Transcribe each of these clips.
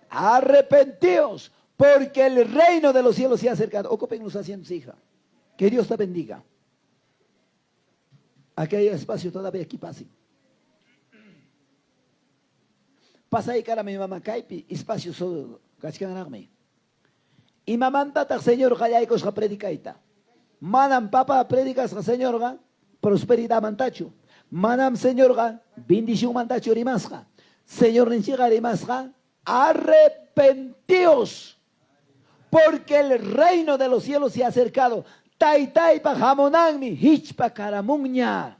Arrepentíos, porque el reino de los cielos se ha acercado. Ocupen los asientos, hija. Que Dios te bendiga. Aquí hay espacio todavía, aquí pase. Pasa ahí cara mi mamá, caipi, espacio solo, cachcanarme. Y mamá tata, señor, jayaicos ja predicaita. Manam papa predicas ja señor ga, prosperidad mantacho. Manam señor ga, bendición mantacho rimasja. Señor Ninchiga rimasja, arrepentíos, porque el reino de los cielos se ha acercado. Taitaipa jamonangmi, hichpa caramuña.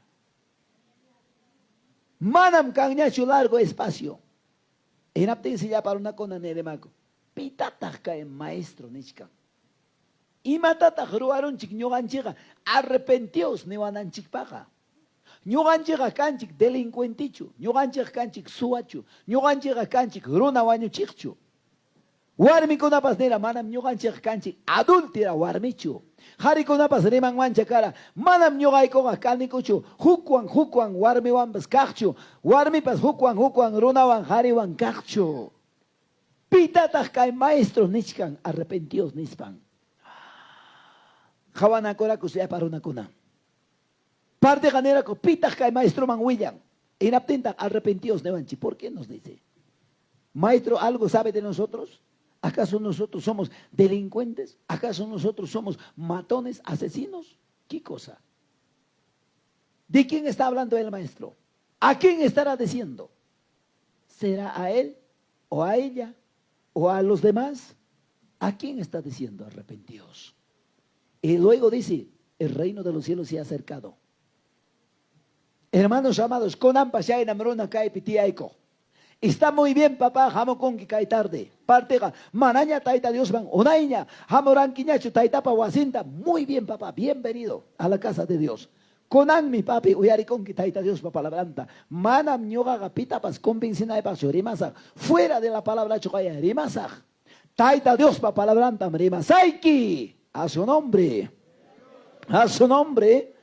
Manam canñacho largo espacio. En aptense ya para una cona neremaco. Pitatajka en maestro nichka. Y matataj ruaron chik ñoganchiga. Arrepentíos newananchik paja. Ñoganchiga canchik delincuentichu. Ñoganchiga canchik suachu. Ñoganchiga canchik runa wañuchikchu. Warmi kunapas nera manam ñoganchiga canchik adúltera warmichu. Hari kunapas reman mancha cara. Manam ñogaikoga kanikuchu. Hukwan warmi wambas kakchu. Warmipas hukwan runawan hariwan kakchu. Pitataj kay maestros nichkan arrepentidos nispan. Jawanakora kusya parunakuna. Parte ganera ko pitaj kay maestro man willan. Inaptinta arrepentidos nevanchi. ¿Por qué nos dice? Maestro, ¿algo sabe de nosotros? ¿Acaso nosotros somos delincuentes? ¿Acaso nosotros somos matones, asesinos? ¿Qué cosa? ¿De quién está hablando el maestro? ¿A quién estará diciendo? ¿Será a él o a ella o a los demás? ¿A quién está diciendo arrepentidos? Y luego dice, el reino de los cielos se ha acercado. Hermanos amados, con ampashay namruna kai pitiaiko. Está muy bien, papá, jamo con que cae tarde. Partega, manaña taita Dios van, onaiña, jamoran quiñacho taitapa wasinta. Muy bien, papá, bienvenido a la casa de Dios. Conan mi papi, uyari con que taita Dios pa palabranta. Manam ñoga gapitapas, convencina de paso, rimasaj. Fuera de la palabra chocaya, rimasaj. Taita Dios pa palabranta, rimasaiki. A su nombre, a su nombre,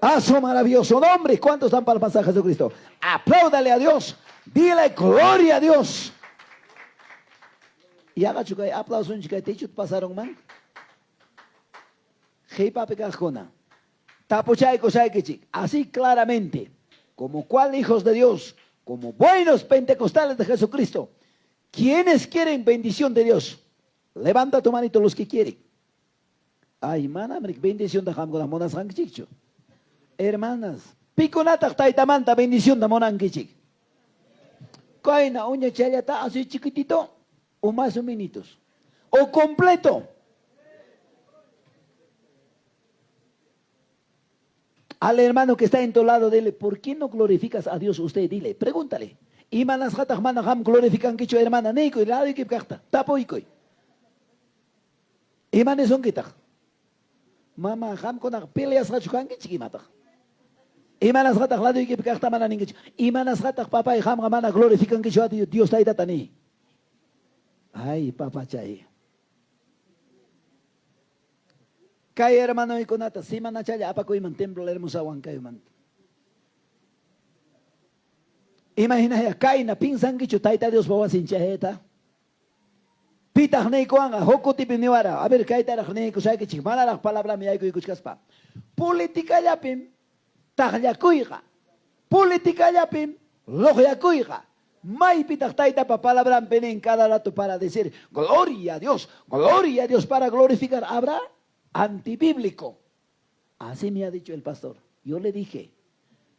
a su maravilloso nombre. ¿Cuántos están para el pasaje de Jesucristo? Apláudale a Dios. Dile gloria a Dios. Y haga chukay aplauso en chukay techut pasaron man. Hey papi cajona. Tapuchay kosay kichik. Así claramente, como cual hijos de Dios, como buenos pentecostales de Jesucristo, ¿quiénes quieren bendición de Dios? Levanta tu manito los que quieren. Ay, mana, bendición de Hamgona Monas Hankichik. Hermanas, piconata taitamanta bendición de Monankichik. Kaina uña chayata así chiquitito o más o minitos o completo. Al hermano que está en tu lado, dile, ¿por qué no glorificas a Dios usted? Dile, pregúntale. Y manas hatak manaham glorifican que hermana neiko y lado y que casta tapo y coi. Y manes son quitaj. Mama ham con peleas hachukan que chiquimata. Imanas hatak lado y que casta mana ninguich. Imanas hatak papá y ham mana glorifican que Dios está ahí tatani. Ay, papá chay. Kay hermano y conata, si manachaya apaco y man templo hermosa huancayo man. Imagina ya, kaina pinsan que taita Dios bawa sin chaheta. Pitah neiko anga, hoko tipi niwara. A ver, kaita neiko say que chikmana la palabra mi ayko y kuchkaspa. Política yapim, tahyakuiga. Política yapim, lojakuiga. May pitah taita pa palabra en cada rato para decir gloria a Dios, para glorificar. ¿Habrá? Antibíblico. Así me ha dicho el pastor. Yo le dije,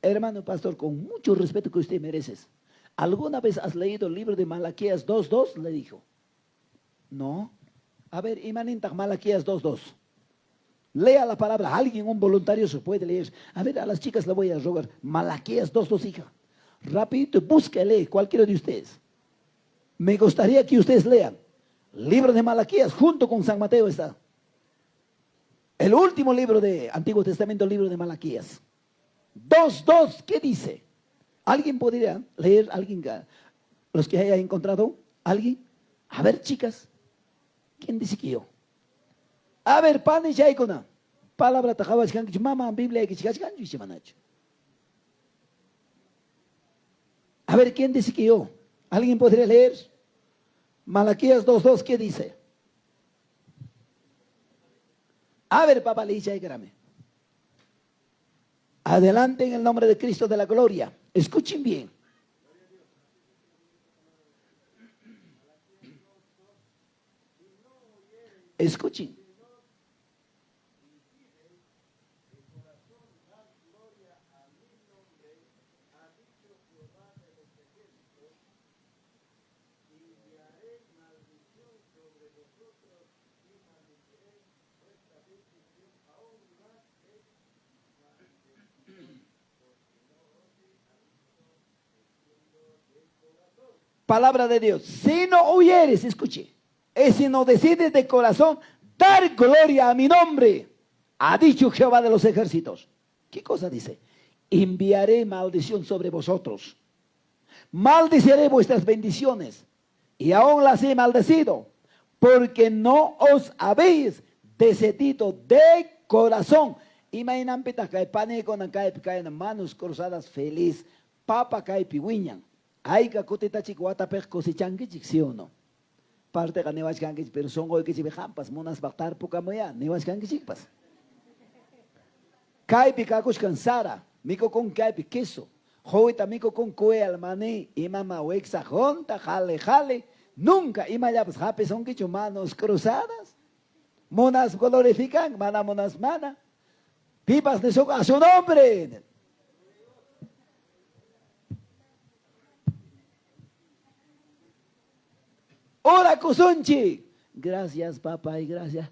hermano pastor, con mucho respeto que usted mereces, ¿alguna vez has leído el libro de Malaquías 2:2? Le dijo. No. A ver, imanintag Malaquías 2:2. Lea la palabra. Alguien, un voluntario, se puede leer. A ver, a las chicas le voy a rogar. Malaquías 2:2, hija. Rapidito, búsquele, cualquiera de ustedes. Me gustaría que ustedes lean. Libro de Malaquías, junto con San Mateo está. El último libro de Antiguo Testamento, el libro de Malaquías. 2:2, ¿qué dice? ¿Alguien podría leer? ¿Alguien? ¿Los que haya encontrado? ¿Alguien? A ver, chicas. ¿Quién dice que yo? A ver, pan y chaykuna. Palabra tajawas kan mama Biblia que chicas kan manach. A ver, ¿quién dice que yo? ¿Alguien podría leer? Malaquías 2:2, ¿qué dice? A ver, papá, le dice, grame. Adelante en el nombre de Cristo de la gloria. Escuchen bien. Escuchen. Palabra de Dios. Si no huyeres, escuche. Es si no decides de corazón dar gloria a mi nombre, ha dicho Jehová de los ejércitos. ¿Qué cosa dice? Enviaré maldición sobre vosotros. Maldiciré vuestras bendiciones. Y aún las he maldecido. Porque no os habéis decidido de corazón. Imaginan pita cae pánico, caen manos cruzadas feliz. Papa cae piwiñan. Aiga kutita chikwata pek cosichangi ¿sí o no? Parte ka newas kangi pero son hoy que si hampas monas baktar puka moya newas kangi chikpas. Kai pikakus cansara, mico con kai queso. Joita mico con kue almané y mama wexa jonta jale. Nunca imayabas hape son que manos cruzadas. Monas glorifican, monas mana. Pipas de a su nombre. Ora Kuzunchi. Gracias, papá, y gracias.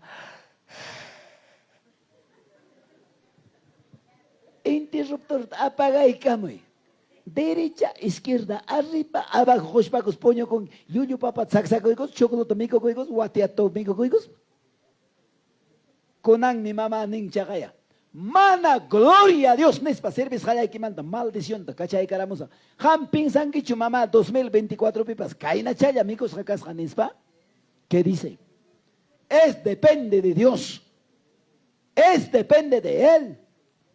Interruptor, apaga y camoy. Derecha, izquierda, arriba, abajo, jospacos, poño con yuyu, papá, saxacoicos, chocolate, mico, coicos, guatiato, mico, coicos. Conan mi mamá, nin chagaya. Mana, gloria a Dios, nespa, servis, jaya, que manda, maldición, cachay, caramosa. Ham, pinsan que chu mamá, 2024 pipas, caina chaya, micos, jacas, janespa. ¿Qué dice? Depende de Dios. Depende de Él.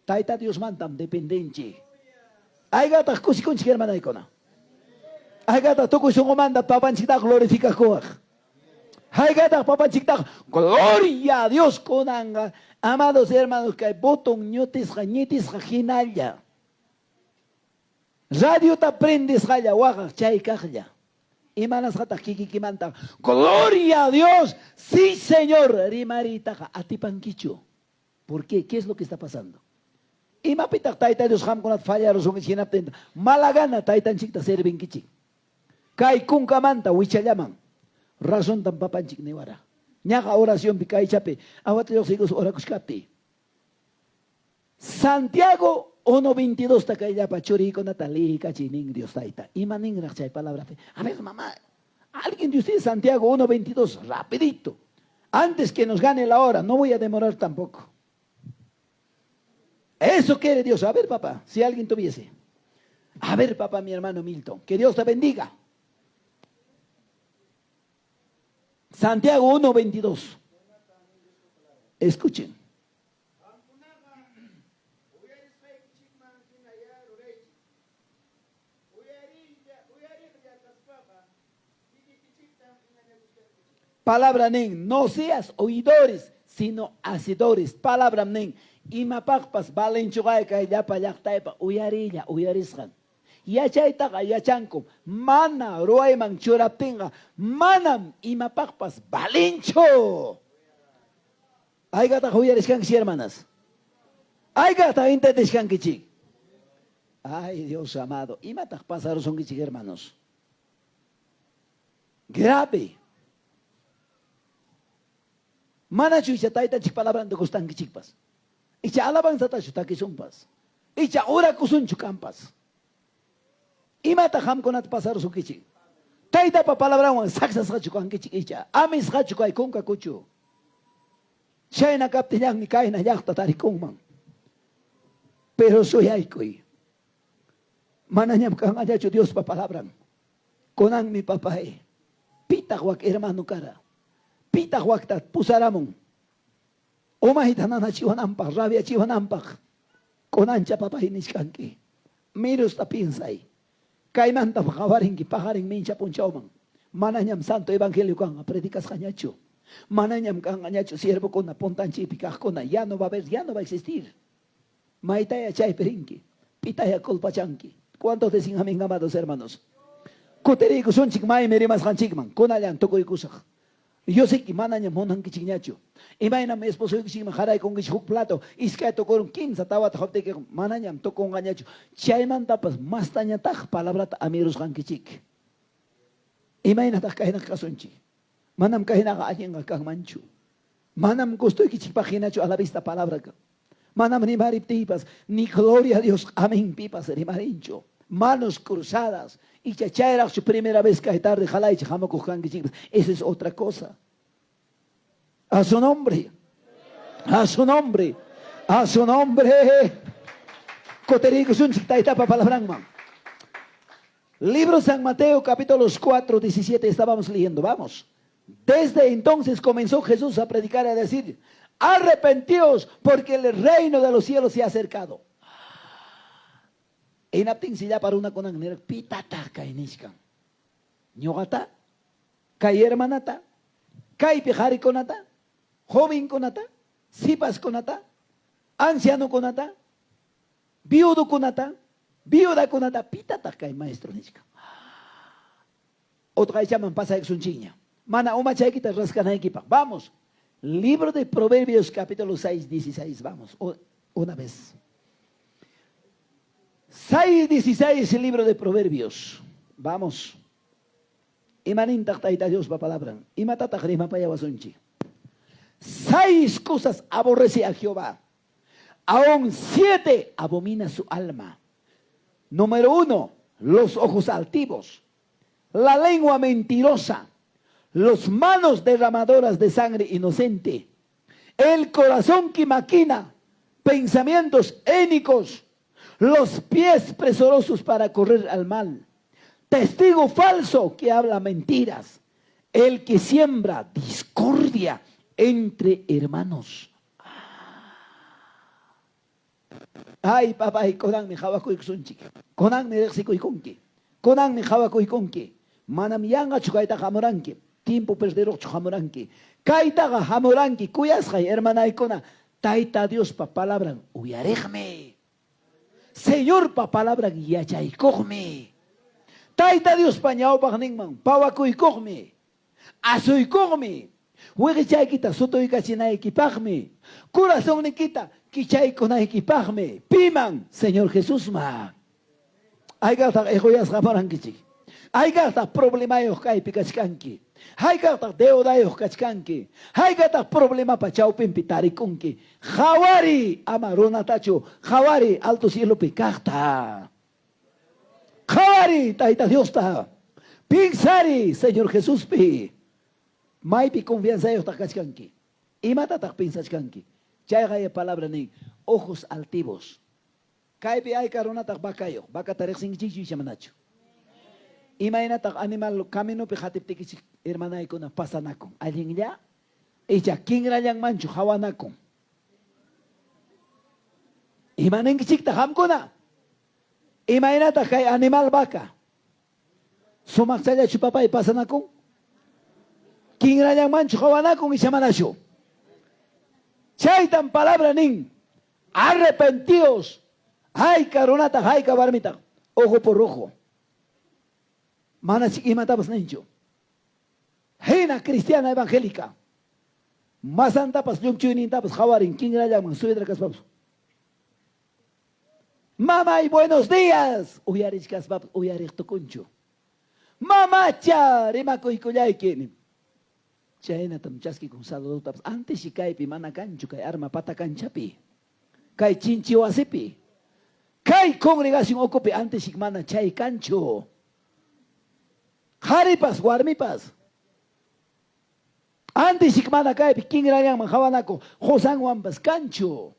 Taita Dios mandan, dependencia. Hay gata, cusi con chiquera mana icona. Hay gata, toco y son manda, papan chita, glorifica coaj. Hay gata, papan chita, gloria a Dios, conanga. Amados hermanos, que hay botón, ñotes, jañetes, jajinalla. Radio te aprendes, jaya, waga, chay, cajaya. Y manas jata, kiki, manta. Gloria a Dios. Sí, Señor. Rimarita, a ti panquicho. ¿Por qué? ¿Qué es lo que está pasando? Y mapita, taita, Dios, ham con falla, los hombres, atenta. Malagana, taita, chicta, serven kichi. Kai, kunka manta, huichayaman. Razón tan papanchik nevara. Ñaga oración picay chape. Awate los hijos oracushkati. Santiago 1:22 takaya pachuri con Natalie cachining Dios taita. Imaning rachay palabra fe. A ver, mamá. Alguien de ustedes Santiago 1:22, rapidito. Antes que nos gane la hora, no voy a demorar tampoco. Eso quiere Dios. A ver, papá, si alguien tuviese. A ver, papá, mi hermano Milton, que Dios te bendiga. Santiago 1:22. Escuchen. Palabra nen, no seas oidores, sino hacedores. Palabra nen. Imapakpas balenchugay kay llapa llaqtaypa uyarilla uyarisqan. Yachaytaqa yachankum mana ruayman churaptinqa manam imapakpas balincho. Aygata uyarishkankichik hermanas. Aygata intentishkankichik. Ay Dios amado, imataq pasarusonkichik hermanos. Grave. Mana chucha taytachik palabranta kustankichikpas. Icha alabanzata chutakishunpas. Icha ora kusunchu kampas. Imata hamkonat pasarusonkichik. Taytapa palabrawan saksas hachukankichik icha. Amis hachukay kunka kuchu. Chayna kaptiñaqmi kayna llaqta tarikunman. Pero suyaykuy. Manañam kangallachu Dios pa palabran. Konan mi papay. Pitaq wak hermano cara. Pitaq wakta pusaramun. Umahita nanachiwananpaq, rabiachiwananpaq. Konancha papay nishkanki. Mirus ta pinsay. Kaymanta pakawarinki pajarin mincha punchawman. Manañam santo evangelio kan predicas cañacho. Manañam kan cañacho siervo con pontanchi picajona. Ya no va a haber, ya no va a existir. Maitaya chay perinki. Pitaya colpachanki. ¿Cuántos decían amén, amados hermanos? Coterico son chikmay merimas hanchikman. Conayan toco y kusak. Yo sé que manañam monan que chignacho. Imagina mi esposo que chigman jaray con que chuk plato. Iskay tocó un 15 tabat hopte que manañam tocó un gañacho. Chayman tapas más tañataj palabra amiros hankichik. Imagina tak kahina kasunchi. Manam kahina ka alguien kang manchu. Manam gusto que chipaginacho a la vista palabra ka. Manam ni mariptipas, ni gloria a Dios, amén pipas, ni marincho. Manos cruzadas. Y chachayra su primera vez que tarde, jalay, chamacujan, esa es otra cosa. A su nombre. A su nombre. A su nombre. Coterico sun chitaita pa palabran. Libro San Mateo, capítulos 4, 17, estábamos leyendo, vamos. Desde entonces comenzó Jesús a predicar y a decir, arrepentíos porque el reino de los cielos se ha acercado. En aptin silla para una con angner, pitata kainishkan. Ñogata, kay hermanata, kay pijari konata, joven konata, sipas konata, anciano konata, viudo konata, viuda konata, pitata kay maestro nishkan. Otra llaman pasa ex un chiña. Mana uma chaykita rascana equipa. Vamos. Libro de Proverbios, capítulo 6, 16. Vamos. Una vez. 6, 16, el libro de Proverbios. Vamos. Imanin taktaita Dios pa palabra. Imatatajrima pa yawasunchi. 6 cosas aborrece a Jehová. Aún 7 abomina su alma. Número 1, los ojos altivos. La lengua mentirosa. Los manos derramadoras de sangre inocente. El corazón que maquina pensamientos énicos. Los pies presurosos para correr al mal. Testigo falso que habla mentiras. El que siembra discordia entre hermanos. Ay, papá, y konan mi jawaku iksunchi. Konan mi rexiko ikonki. Konan mi jawaku ikonki. Manam yanga chukaita jamoranki. Tiempo perdero chujamoranki. Kaitaga jamoranki. Kuyasjay, hermana ikona. Taita Dios pa palabra. Uyarejme. Señor pa palabra yachaykogme. Taita Dios pañao pagningman. Pawakuykogme. Azuykogme. Hueque chaykita soto ikachina equipagme. Corazón nikita. Kichay con equipagme. Piman. Señor Jesús ma. Hay gata ejoyas jamorankichi. Hay gata problema yokai pikachkanki. Hay gata deuda yokachkanki. Hay gata problema pachau pimpitarikunki. Jawari amarona tacho. Jawari alto cielo picachta. Jawari taita Dios ta. Pinsari Señor Jesús pi. Maipi confianza yokachkanki. Y matatak pinsachkanki. Chaya palabra ni ojos altivos. Kaipi ay karonatak bakayo. Bakatarek sing chichi chamanacho. Imaginatak animal camino pejatip tikich hermana ikona pasanakon. Alguien ya. Ella kingra yang mancho hawanakon. Imanen kichikta hamkona. Imaginatak kay animal baka. Sumaksaya chupapay pasanakon. Kingra yang mancho hawanakon ishamanacho. Chaitan palabra nin. Arrepentidos. Ay caronata, ay cabarmita. Ojo por ojo. Mana chiquima tapas nincho. Hena cristiana evangélica. Masan tapas yumchuinin tapas jawarin. ¿Quién era llaman? Subidra caspaps. Mamá y buenos días. Uyarich caspaps. Uyarich tokuncho. Mamá cha. Rimako y kuyaykin. Chayna tam chaski con saludo tapas. Antes si kaipi mana cancho. Kay arma pata canchapi. Kay chinchiwasipi. Kay congregación ocupe. Antes si mana chay cancho. Haripas, warmipas. Antes sikmana kaipi, king rayang manjawanako, Josan Wampas, cancho.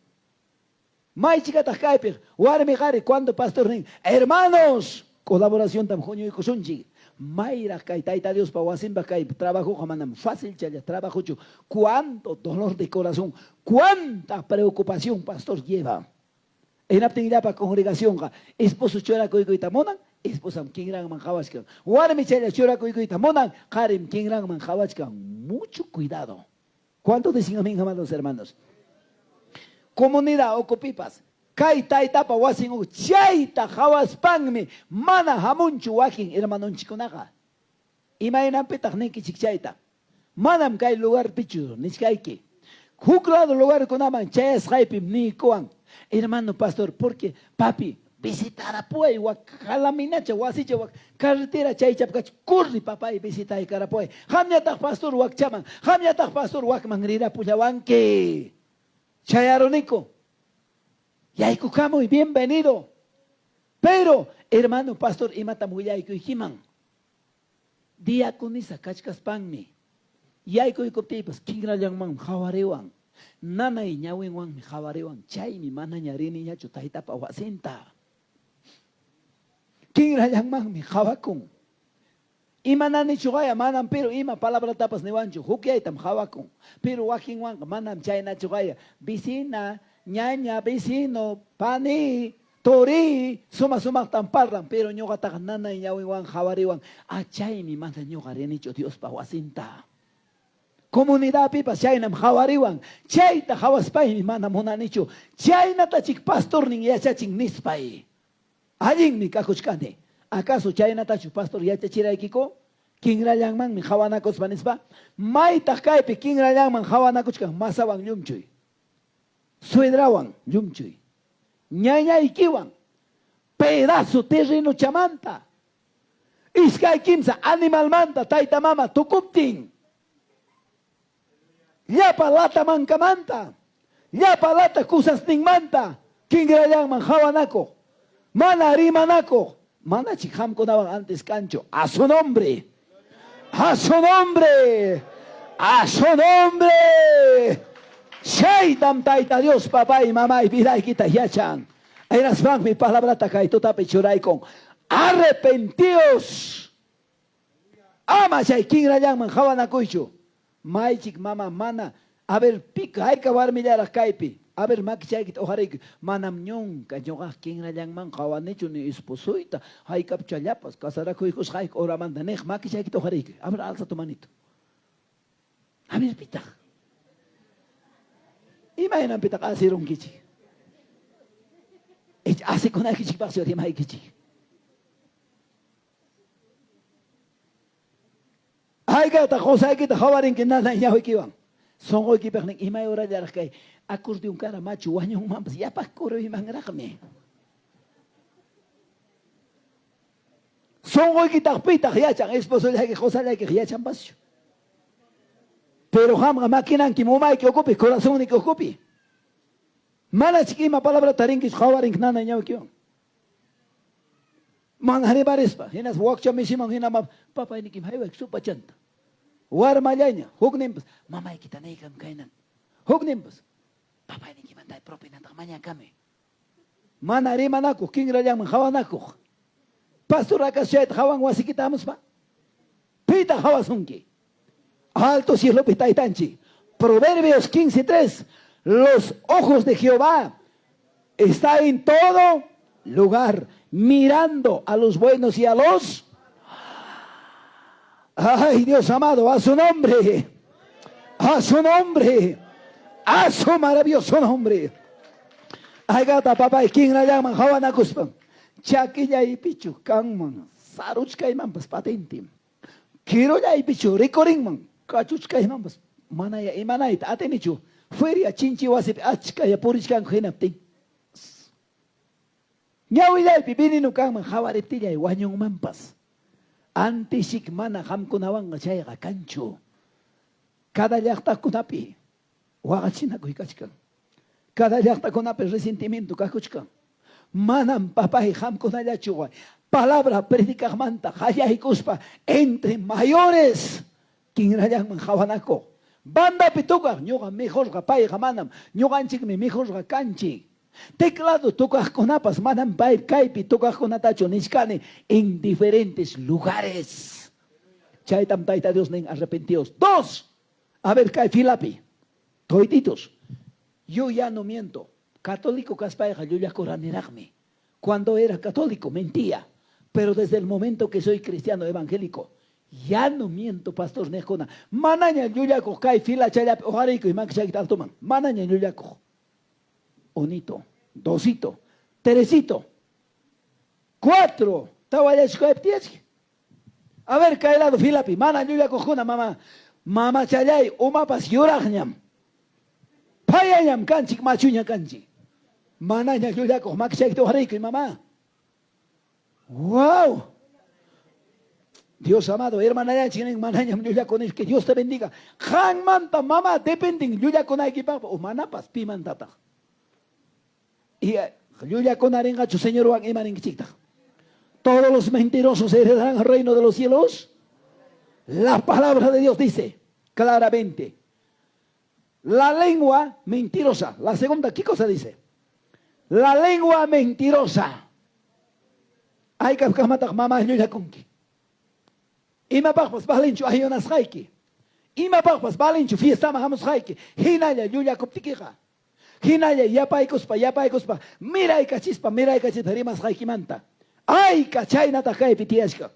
May chicata kaipi, warmi hari, cuando pastor ning, hermanos, colaboración tam junio y kusunchi. Mayra kaitaita Dios pa wasimba kai, trabajo jamanam fácil chaya, trabajo chu. Cuánto dolor de corazón, cuánta preocupación pastor lleva. En aptinidad para congregación, esposo chora coico y tamonan, esposam kinranman hawachkan. Warmi chayla churakuykuita munan, karim kinranman hawachkan. Mucho cuidado. ¿Cuánto dicen amén, amados hermanos? Comunidad ocupipas. Kay taytapa wasin chayta hawaspanmi mana hamunchu wakin hermanonchikunaqa. Imaynanpitaq ninkichik chayta. Manam kay lugar pichu nichkayki. Huk lado lugar kunaman chayasqaypim nikuwan. Hermano pastor, porque papi visitar apuay wak kalaminacha wasicha wak carretera chaychapkach kurri papay visitay karapuay. Hamñataq pastor wak chaman, hamñataq pastor wakman rira pullawanki. Chayaronico. Yaikukamuy, bienvenido. Pero, hermano pastor, imatam willay diaconisa kachkaspanmi. Yaikuykuptipas kinrallanman hawariwan. Nanay ñawinwanmi hawariwan. Chaymi mana ñariniñachu taytapa wasinta. Kinrallanmanmi hawakun. Ima nanichugaya manam pero ima palabra tapas niwanchu. Hukyaytam hawakun. Pero wakinwanka manam chaynachugaya. Vecina, ñaña, vecino, pani, tori, suma tamparran, pero ñuqataqa nanay ñawinwan hawariwan. Achaymi mana ñuqarinichu Dios pa wasinta. Comunidad pipas chaynam hawariwan. Chayta hawaspaymi mana munanichu. Chaynatachik pastor nin yachachin nispay. Allinmi kakuchkani. ¿Acaso chaynatachu pastor yachachiraykiko? Kinrallanmanmi hawanakuspa nispa. Maytaq kaypi kinrallanman hawanakuchkan masawan llumchuy. Suedrawan llumchuy. Ñañaykiwan. Pedazo terreno chamanta. Iskay kimsa animalmanta tayta mama tukuptin. Llapa lata mankamanta. Llapa lata kusasninmanta. Kinrallanman hawanako. Mana rimanako. Mana chikhamkunawan antes cancho. A su nombre. A su nombre. A su nombre. Shaitam taita Dios, papá y mamá y vida y quita yachan. Eras van mi palabra takay tutape churaykon. Arrepentíos. Ama chay kinrallanman hawanakuchu. Maichik mama mana. A ver pica hay que millar kaypi. A ver makichaykit ojarik manam ñonka ñoqaq kinrallanman hawanichu ni esposoita. Hay kapchallapas kasarakuykus hayk oramanta nej makichaykit ojarik. A ver alza tu manito. A ver pita. Imaginan pitak asirong kichi. Así con el kichi pasó de mai kichi. Ay gata cosa kita hawarin que nada ya hoy kiwan. Son hoy kipek ning imay ora ya kay akur di un cara macho wanyong mampas ya pa kuro imang rakme. Son hoy kita pitak ya chan esposo ya que cosa ya que ya chan pasio. Pero hamga makinan ki mumay ki ocupi, corazón ni que ocupi. Mala chiquima palabra tarinkis hawarin nana ñaw kiyon. Man haribarispa, hinas wakcha misimang hinama papa ini kim haywak supa chanta. War malaynya, hugnimbas, mamay kita naikam kainan. Hugnimbas, papa ini kim anday propina tamanya kami. Mana rimanako, king rayang hawanako. Pastor akas syait hawang wasikitamos pa. Pita hawasunki. Alto cielo pitaitanchi. Proverbios 15:3. Los ojos de Jehová están en todo lugar, mirando a los buenos y a los. Ay, Dios amado, a su nombre. A su nombre. A su maravilloso nombre. Ay, gata, papá, ¿quién la llaman? Hawanakuspan. Chakilla y pichu, kangman. Saruchkaiman, pues patentim. Quiero ya y pichu, ricoringman. Kachuchkaiman, pues manaya y manait, atenichu. Feria chinchi wasip achkaya purichkan hinaptin. Ñawilay pipininu kangman hawariptillay wañung mampas. Antisik mana hamkunawan chayqa kanchu. Cada llaqtakunapi waqachinakuy kachkan. Cada llaqtakunapi resentimiento kakuchkan. Manam papay hamkunallachu palabra predicamanta hayaykuspa entre mayores kinrallanman hawanako. Banda pituka, ñuqa mejorqa payqa manam, ñuqanchikmi mejorqa kanchik. Teclado tukaqkunapas manam pay kaypi tukaqkunatachu nishkani en diferentes lugares. Chaytam tayta Dios nin arrepentidos. Dos, a ver kay filapi, toititos. Yo ya no miento. Católico kaspayqa llullakuraniraqmi. Cuando era católico mentía. Pero desde el momento que soy cristiano evangélico, ya no miento, pastor Nejona. Manaña yuyaco kai fila chayap ojarico y manchayita altoman. Manaña yuyaco. Onito, dosito, teresito, 4. A ver, caelado filapi. Mana yuyaco juna mamá. Mama chayay, umapas yuragñam. Payayam kanchik machuña kanchi. Manaña yuyaco, manchayita ojarico y mamá. ¡Wow! Dios amado, hermana, que Dios te bendiga. Han manta, mamá, depending, yuya con equipa, o manapas, pimantata. Y yuya con arenga, tu señor Juan Emarin Chita. Todos los mentirosos heredarán el reino de los cielos. La palabra de Dios dice claramente: la lengua mentirosa. La segunda, ¿qué cosa dice? La lengua mentirosa. Ay, que mamá, yuya con que. Ima pakpas balinchu ayonas haiki. Ima pakpas balinchu fiesta mahamos haiki. Hinaya yuya koptikija. Hinaya yapaikuspa. Mira y cachispa, harimas haiki manta. Ay, cachayna takai pitiashka.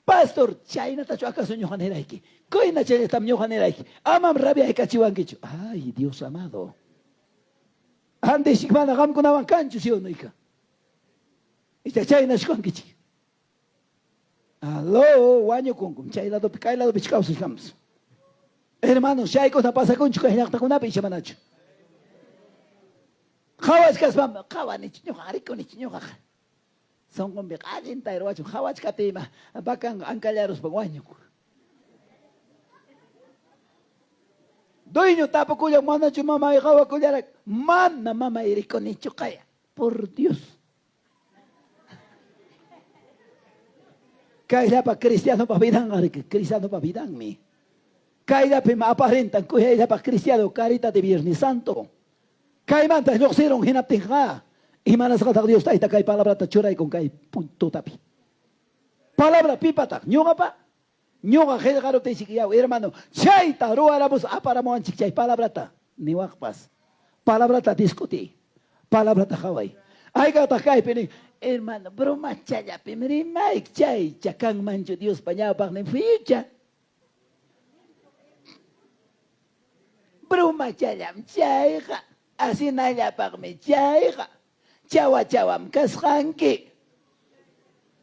Pastor, chayna tacho acaso ñojaneraiki. Koina chayna tam ñojaneraiki. Amam rabia y cachiwankichu. Ay, Dios amado. Ande shikmana gamkunawan kanchu si ono ika. Ita chayna shkwankichi. Aló, guaño con chay lado picay lado pichcaus estamos. Hermanos, chay cosa pasa con chico en con una pinche manacho. Jawas kasbam, jawanich no hariko ni chiño jaja. Son con becalin tairoacho, jawas katima, bacan ancalaros baguaño. Doño tapo cuya manacho mamá y jawa cuya mana mamá iriko ni chukaya. Por Dios. Kaya pa cristiano pa bidang, cristiano pa bidang mi. Kaya pa maaparentan, kaya pa cristiano, carita de Viernes Santo. Kaya man tayo sirong hinapting ka. Imanas ka Dios tayo kay palabra ta churay kung kay punto tapi. Palabra pipatak, nyo nga pa. Nyo nga kaya karo tayo sikiyaw, hermano. Chay ta, ruaramos, para mo ang chikchay, palabra ta. Niwakpas. Palabra ta diskuti. Palabra ta kaway. Ay ka ta kay pining. Hermano, broma chaya, primero Mike chay, chacán mancho Dios pañado para la ficha. Broma chaya, chaya, así naya para me chaya, chawa chawam kasranki,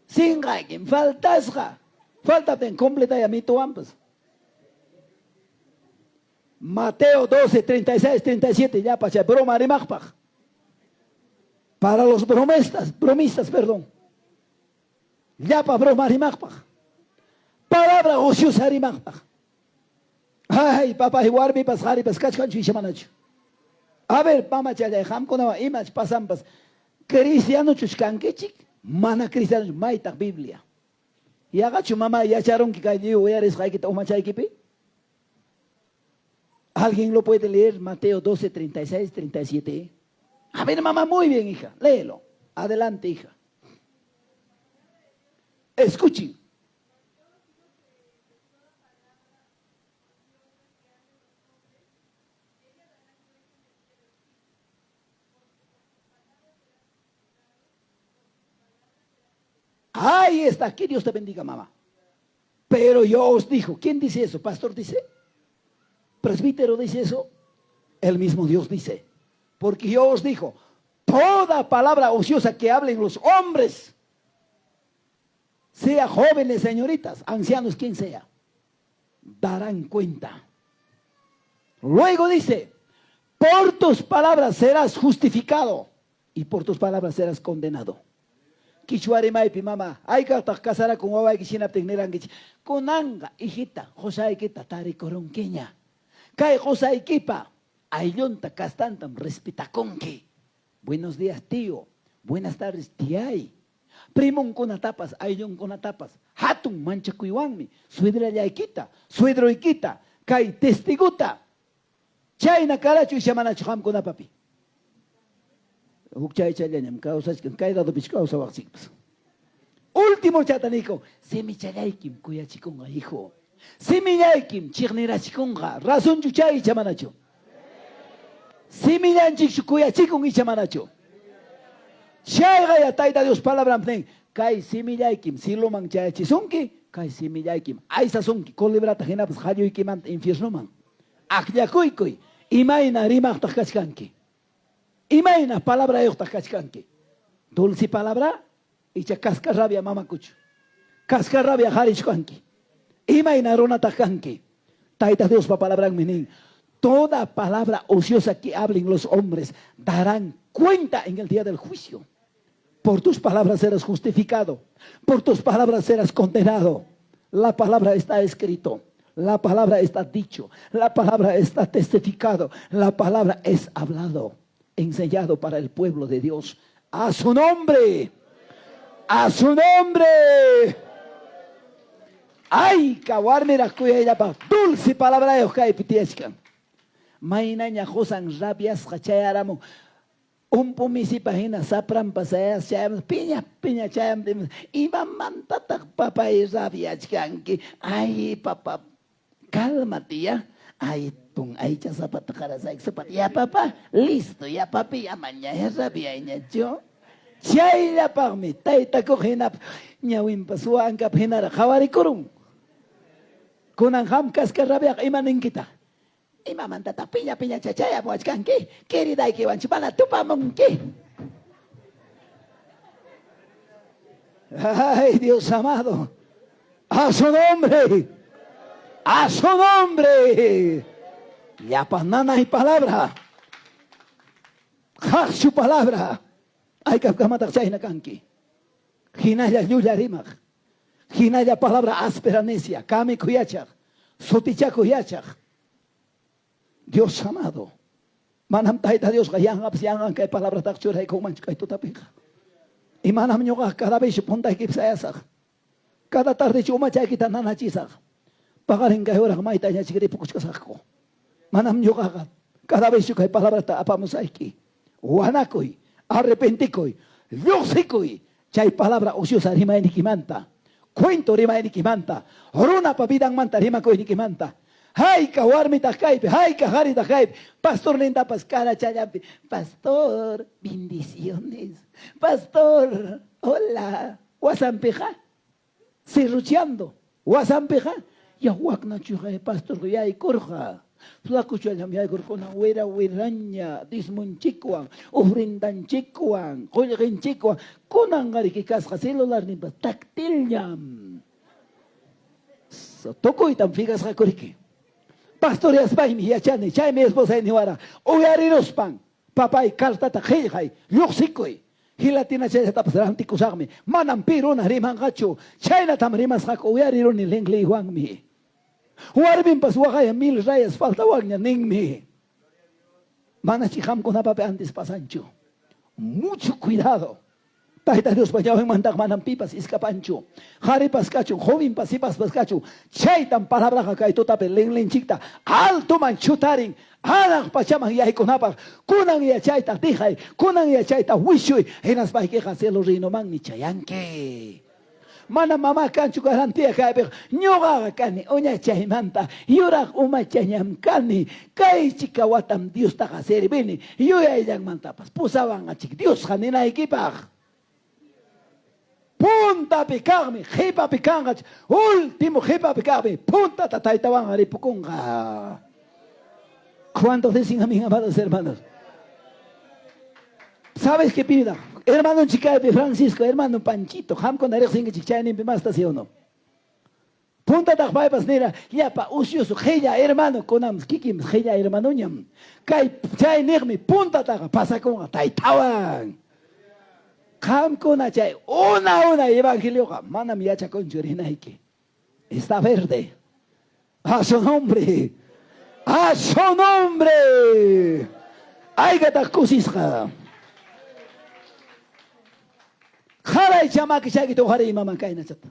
sin gakim, faltasga, falta ten completa y a mí tu ambos. Mateo 12, 36, 37, ya pacha, broma de magpag. Para los bromistas, perdón. Ya para broma rimagpag. Palabra ocios harimagpag. Ay, papá, igual mi pasari, pascachcancho y chamanacho. A ver, pama chaya, ham konava, imach pasampas. Cristiano chushkankechik, mana cristiano, maitak Biblia. Y agacho mamá, ya echaron que cayó, eres jaikita, omachay kipi. ¿Alguien lo puede leer? Mateo 12, 36, 37. A ver, mamá, muy bien, hija, léelo. Adelante, hija. Escuchen. Ahí está, que Dios te bendiga, mamá. Pero yo os digo, ¿quién dice eso? ¿Pastor dice? ¿Presbítero dice eso? El mismo Dios dice. Porque yo os digo, toda palabra ociosa que hablen los hombres, sea jóvenes, señoritas, ancianos, quien sea, darán cuenta. Luego dice, por tus palabras serás justificado y por tus palabras serás condenado. Kichuare maipi mamá, hay que casar con guay que sin abtener conanga, hijita, José Ikita, tari coronqueña, cae José Ikipa. Ayonta castantam respetaconque. Buenos días, tío. Buenas tardes, tiay. Primon con atapas, ayon con atapas. Hatun mancha cuiwanmi. Suedra ya iquita, suedro iquita. Kai testiguta. Chayna caracho y chamanacho ham con apapi. Hukchay chayanyam, causas que cae dado pichcausa waxips. Último chatanico. Semi chayaikim, cuya chiconga, hijo. Semi yaikim, chirnera chiconga. Razón chuchay chamanacho. Similanchik kuya chikun ichamanacho. Chayga ya taita Dios palabra Kai simillaykim siluman chayachisunki. Kai simillaykim aysasunki culebrata hinapas halluykiman infiernoman. Akllakuykuy imayna rimaqtaq kachkanki. Imayna palabra yuqtaq kachkanki. Dulce palabra icha cascarrabia mamakuchu. Cascarrabia harishkanki. Imayna runataq kanki. Taita Dios pa palabra minin. Toda palabra ociosa que hablen los hombres darán cuenta en el día del juicio. Por tus palabras serás justificado. Por tus palabras serás condenado. La palabra está escrito. La palabra está dicho. La palabra está testificado. La palabra es hablado, enseñado para el pueblo de Dios. A su nombre. A su nombre. Ay, kawarmira kuya pa dulce palabra de Oscar Pitiesca. Mainaña Josan rabias hachayaramo. Un pumisi pagina sapran pasayas chayam piña chayam iba mantatak papa y rabias kanki. Ay, papá, cálmate ya. Ay, tung ay chazapat karasay sapat. Ya papá, listo, ya papi, ya mañana rabia yo. Chay la pagmi, taita ko hinap nyawin pasuan kap hinara khawari kurung. Kunang ham kaskarrabiak imanin kita. Imamanta piña chachaya puachkanki. Querida que wanchupala tupamungki. Ay, Dios amado. A su nombre. A su nombre. Ya panana y palabra. Ja su palabra. Ay kapkamata chayna kanki. Hinaya yuya rimak. Hinaya palabra áspera necia. Kami kuyachak. Soticha kuyachak. Dios amado. Manam taita Dios gayang apsiangan kay palabra takchuray ko man kay tutapika. Y manam nyo ka cada vez punta kip sayasak. Cada tarde chuma chay kita nanachisak. Pagaring kay ora kamay tayo sigari pukus kasak ko. Manam nyo ka cada vez kay palabra ta apamusaiki. Wanakoy, arrepentikoy, diosikoy. Chay palabra ociosa rima ni kimanta. Cuento rima ni kimanta. Runa pabidang manta rima koy ni kimanta. Hay kawarmi takaipe, hay kahari takaipe. Pastor linda pascara chayapi. Pastor, bendiciones. Pastor, hola. Wasampeja. Serrucheando. Wasampeja. Ya wakna chuja, pastor, ya y corja. Flaco chayam ya corcona, huera, hueraña, dismunchicuan, ofrendan chicuan, colguen chicuan. Conangari que casca celular ni táctil yam. Toco y tan figas a coriki. Pastor Yaspaimi, Yachani, Chay mi esposa en Iwara, Uyarinos pan, papay, Kaltata, Heihay, Yuxikoi, Hilatina Chay Tapsranti Kusagmi, Manampiruna, Rimangacho, China Tamrimas Hako, Uyariruni, Lingli Wangmi. Warbin Paswagaya, 1000 rayas, falta Wagna, Ningmi. Manachiham con pape antes pasancho. Mucho cuidado. Taita Dios payaw mandak manam pipas iskapancho. Hari paskacho, joven pasipas paskacho. Chaitan palabra kay totape lingling chikta. Alto man chutaring. Anak pachamang yahay kunapak. Kunang ya chaita tihay. Kunang ya chaita wishoy. Hinas pa hikika selo rino mang ni chayanke. Mana mama kanchu garantia kay pero nyoga kani onya chaimanta. Yurak uma chanyam kani. Kay chikawatam Dios taka seribini. Yuya yang mantapas. Pusawang achik Dios kanina ikipag. Punta picarme, jipa picanga, último jipa picarme, punta tataitawan aripukunga. ¿Cuántos dicen a mis amados hermanos? ¿Sabes qué pida? Hermano chica de Francisco, hermano Panchito, ham con arek singa chicha ni bimasta si o no. Punta takbaipas nera, ya pa usioso, heya hermano konam, kikim, heya hermano nyam. Kai chay nirmi, punta taka, pasa con taitawan. Kamkuna chay, una evangelio, manam yacha con churinaiki. Está verde. A su nombre. A su nombre. Ay, gata kusisca. Haray chamaki chaki to haray mama kaina chata.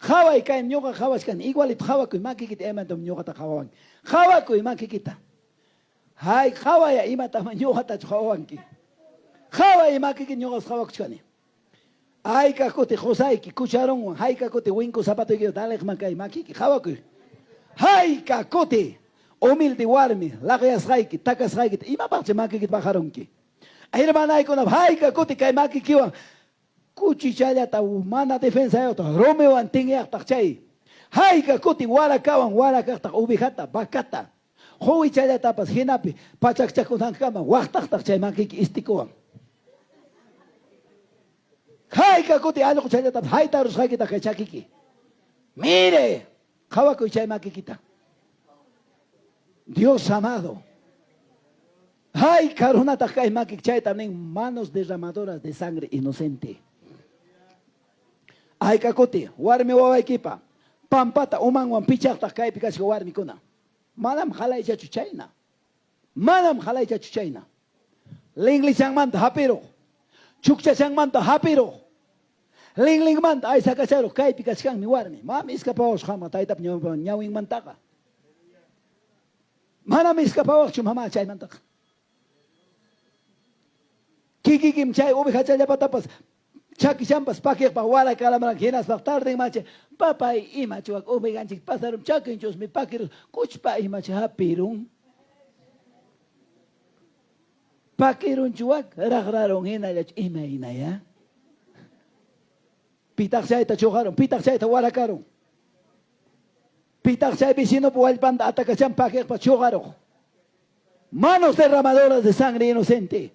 Hawai kain nyoka hawaskan. Igualit hawaku makikita emantom nyoka ta hawan. Hawaku makikita. Hay hawaya imata nyoka ta hawanki. Jawa y makikin yogos jawak chani. Ay kakote josai ki kucharon, hay kakote winko zapato y dale makai makiki jawak. Hay kakote humilde warmi, lagayas haiki, takas haiki, ima parche makiki bajaronki. Ay hermana ay con hay kakote kai makikiwa. Cuchichallata mana defensa yota. Romeo antingyak chay. Hayka kuti wala kawan wala kakta ubijata bakata. Hoy challata pas hinapi pachak chakunan kama waktak chay makiki istikuan. Hayka kuti algo challata hayta rusakita kachakiki. Mire, kawaku chay makikita. Dios amado. Ay, carona takay makik chay también manos derramadoras de sangre inocente. Ay, kakuti, warmi wawa equipa. Pampata, uman wan pichak takay pikas warmi kuna. Madam halay chachu chayna. Madam halay chachu chayna. Lingli chang manta hapiro. Chukcha chang manta hapiro. Ling manta ay sakacharo kay pikas kang mi warmi. Mami iskapaos hama taitap nyawing mantaka. Manam iskapaos chumama chay mantaka. Kikikim chay ubi hachaya patapas. Chaki champas pakir pa wala kalamarang hinas pa tarde mache papay ima chuak ubi ganchik pasarum chakin chus mi pakir kuchpa ima hapirung pakirun chuak ragrarong hinayach ima inaya pitak chay ta chukaron pitak chay ta wala karong pitak chay vecino puwal panda atakacham pakir pa chukaron manos derramadoras de sangre inocente.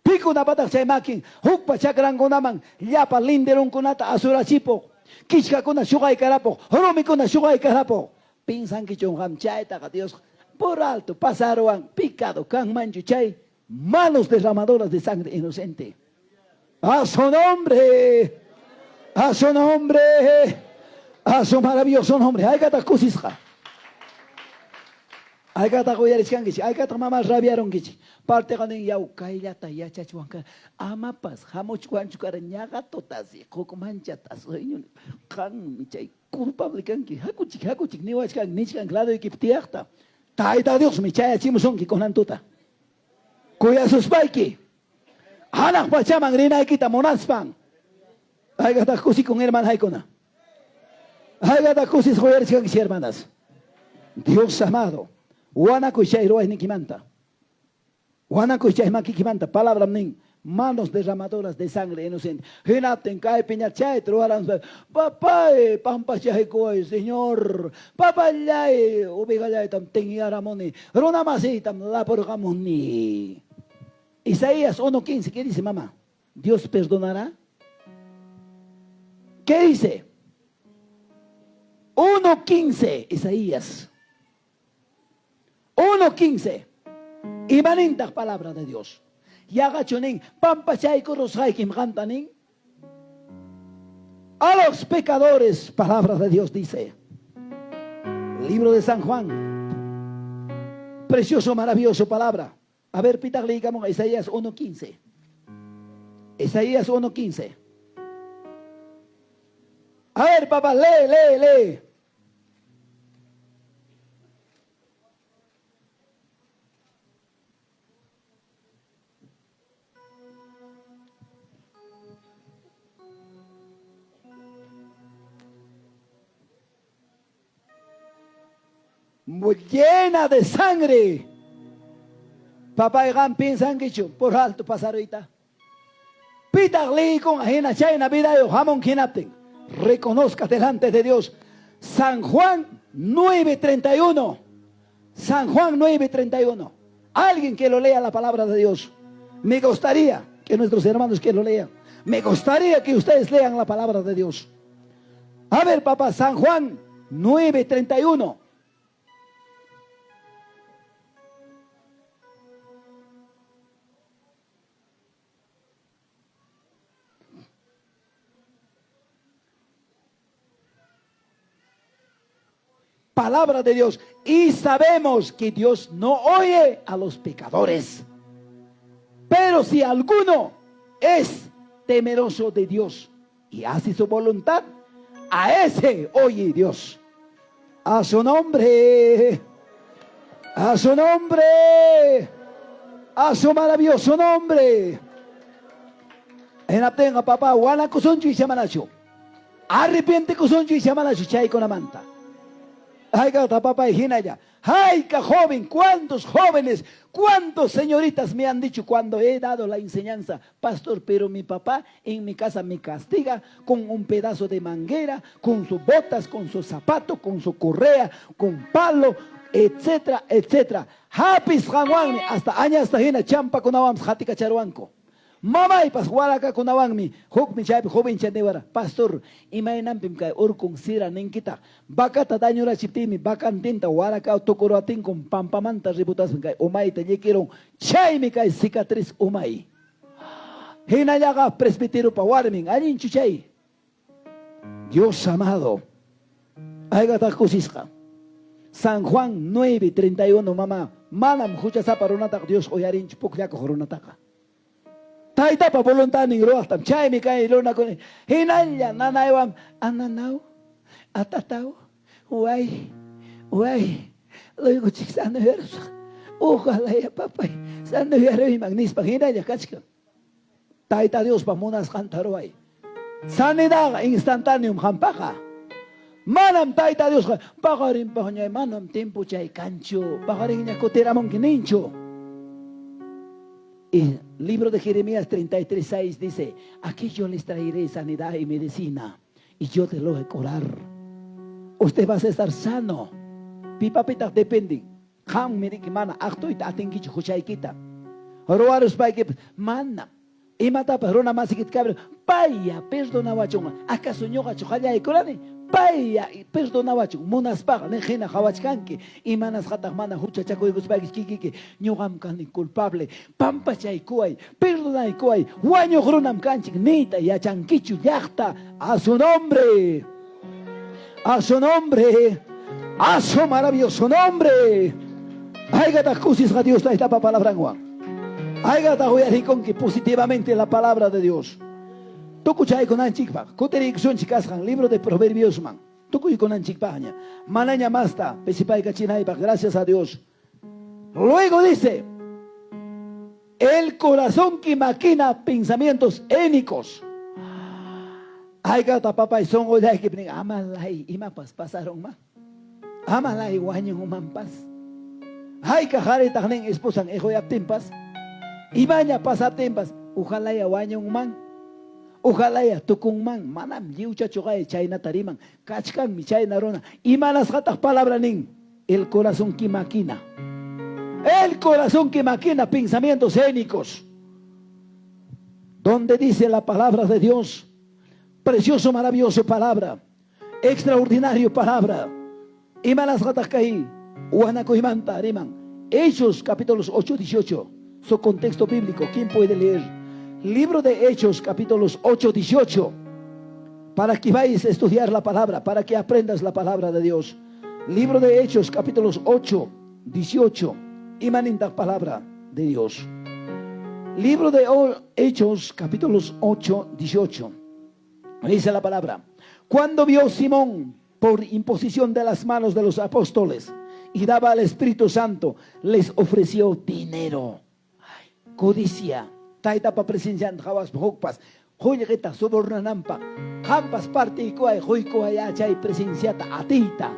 Pico na patak chay makin, hukpa chakran ko naman, yapa linderong ko nata asura chipo, kichka ko na syukay karapo, hurumi ko na syukay karapo. Pinsan kichong ham chay, taka Dios, por alto, pasaron ang picado, kang mancho chay, manos derramadoras de sangre inocente. A su nombre, a su nombre, a su maravilloso nombre, ay kata kusisja. Ay kata kuyaris kang gichi, ay kata mamás rabiaron gichi. Parte kaning yau kailata ya chachuanka amapas hamochkuan chukara nyaga totasi kokumancha tasoyun kan michay culpable kanki hakuchik niwach kan nichkan claro ikiptiakta taita Dios michay chimosonki konantuta kuya suspaiki hanak pachaman rina kita monaspan ay gata kusi con hermana haikona ay gata kusi joyeris kan hermanas Dios amado wana kuchay roa nikimanta palabra ning manos derramadoras de sangre inocente. Hinapten kai piña chay truaran papá pampa chay koy señor papá lay ubiga lay tam tingiaramoni rona masitam la por gamoni. Isaías 1:15, ¿qué dice mamá? Dios perdonará. ¿Qué dice? 1:15 Isaías 1:15. Imanintak palabra de Dios. Yaga chuning pampachay kurusay kim kantaning. A los pecadores, palabra de Dios dice. Libro de San Juan. Precioso, maravilloso palabra. A ver, pitagli digamos Isaías 1:15. Isaías 1:15. A ver, papá, lee. Muy llena de sangre. Papá y gan piensan que por alto pasar ahorita. Pitagli con ajena chayna vida yo jamón kinapten. Reconozca delante de Dios. San Juan 9:31. San Juan 9:31. Alguien que lo lea la palabra de Dios. Me gustaría que nuestros hermanos que lo lean. Me gustaría que ustedes lean la palabra de Dios. A ver, papá, San Juan 9:31. Palabra de Dios. Y sabemos que Dios no oye a los pecadores. Pero si alguno es temeroso de Dios y hace su voluntad, a ese oye Dios. A su nombre. A su nombre. A su maravilloso nombre. En atenga papá. Wana kusonchu y chamanacho. Arrepiente kusonchu y chamanacho. Chay con la manta. Ay, gata papá y hinaya. Ay, qué joven, cuántos jóvenes, cuántas señoritas me han dicho cuando he dado la enseñanza, pastor, pero mi papá en mi casa me castiga con un pedazo de manguera, con sus botas, con sus zapatos, con su correa, con palo, etcétera, etcétera. Hapis Hanwang, hasta años hasta hina champa con awam hatika charuanco. Mamá y pas waraka con awangmi, huk mi chaypi joven chandewara, pastor, imainampim kay urkung sira nenkita, bakata dañura chiptimi, bakan tinta, waraka tokoro atin con pampamanta ributas kay umay te yekiron, chay mi kay cicatriz umay. Hinayaga presbítero pa warming, alin chuchay. Dios amado, aygata kusisca. San Juan 9:31, mamá, manam huchasapa ronatak Dios oyarin chupukyaco ronataka. Taita pa voluntad ni rohtam, chay mi kay lona con hinanya nanayam ananaw atataw uay luego chiksano yeros ojalá ya papay sano yero y magnis hinanya kachka taita Dios pa munas cantaroy sanidad instantáneo hampaka manam taita Dios pagarin pa niya manam tempo chay cancho pagarin niya koteramon kinincho. El libro de Jeremías 33:6 dice, aquí yo les traeré sanidad y medicina y yo te lo voy a curar. Usted va a estar sano. Pipapita depende. Ham mirik mana acto y atengi chuchay kita. Roarus pa que mana. Imata perona masikit cabre. Paya perdona wachonga. ¿Acaso ñoga chujaya y curane? Paya perdona wachong. Monas paga nejena hawachkanki. Imanas hatamana hucha chaco y guspagis kiki. Ñogam kani culpable. Pampa chay kuay. Perdona y kuay. Waño grunam kanchik. Nita y achanquichu yachta. A su nombre. A su nombre. A su maravilloso nombre. Aigata kusis a Dios esta palabra en Juan. Aigata huyarikon que positivamente la palabra de Dios. Toku chay con anchikpa, kuteri son chikasjan, libro de Proverbios man. Toku y con anchikpaña. Manaña masta, pesipay kachinaypa, gracias a Dios. Luego dice, el corazón que maquina pensamientos énicos. Ay gata papay son olay que pning amalay imapas pasaron ma. Amalay wañon umampas. Ay kajare tajnen esposan ejoyap timpas. Ibaña pasap timpas. Ojalá ya wañon man. Ojalá ya tukung man, manam liucha chogay chayna tariman, kachkan mi chayna rona, y manas gatas palabra nin, el corazón que maquina, pensamientos énicos, donde dice la palabra de Dios, precioso, maravilloso palabra, extraordinario palabra, y manas gatas caí, uanacoimanta ariman, Hechos capítulos 8-18, su contexto bíblico, ¿quién puede leer? Libro de Hechos, capítulos 8-18, para que vayas a estudiar la palabra, para que aprendas la palabra de Dios. Libro de Hechos, capítulos 8-18, imaninta palabra de Dios. Libro de Hechos, capítulos 8-18, dice la palabra. Cuando vio Simón, por imposición de las manos de los apóstoles, y daba al Espíritu Santo, les ofreció dinero. Codicia. Taita pa presencia jawas hokpas hoyeta sobornanampa hampas parte ikuay hoyko ya chay presenciata atita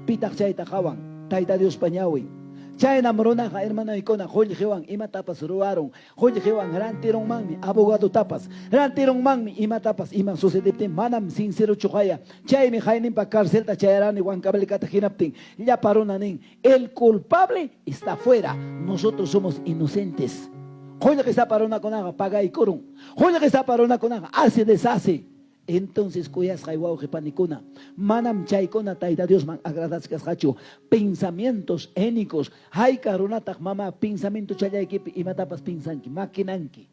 pitak chayta jawan taita Dios pañawi chay namrona hermano ikona hoy jewan ima tapas ruaron hoy jewan rantirong mangmi abogado tapas rantirong mangmi ima tapas ima sucedipte manam sincero chukaya chay mi jainim pa cárcel ta chayrani wan kabelkata hinaptin ya paronanin el culpable está fuera, nosotros somos inocentes. Joya que está para una conaga, paga y corun. Joya que está para una conaga, hace, deshace. Entonces, cuyas jaiwao jepanicuna, manam chaikona taita Dios man agradazcas hacho, pensamientos énicos, hay caronatak mama, pensamiento chayaikipi y matapas pinsanki, maquinanki.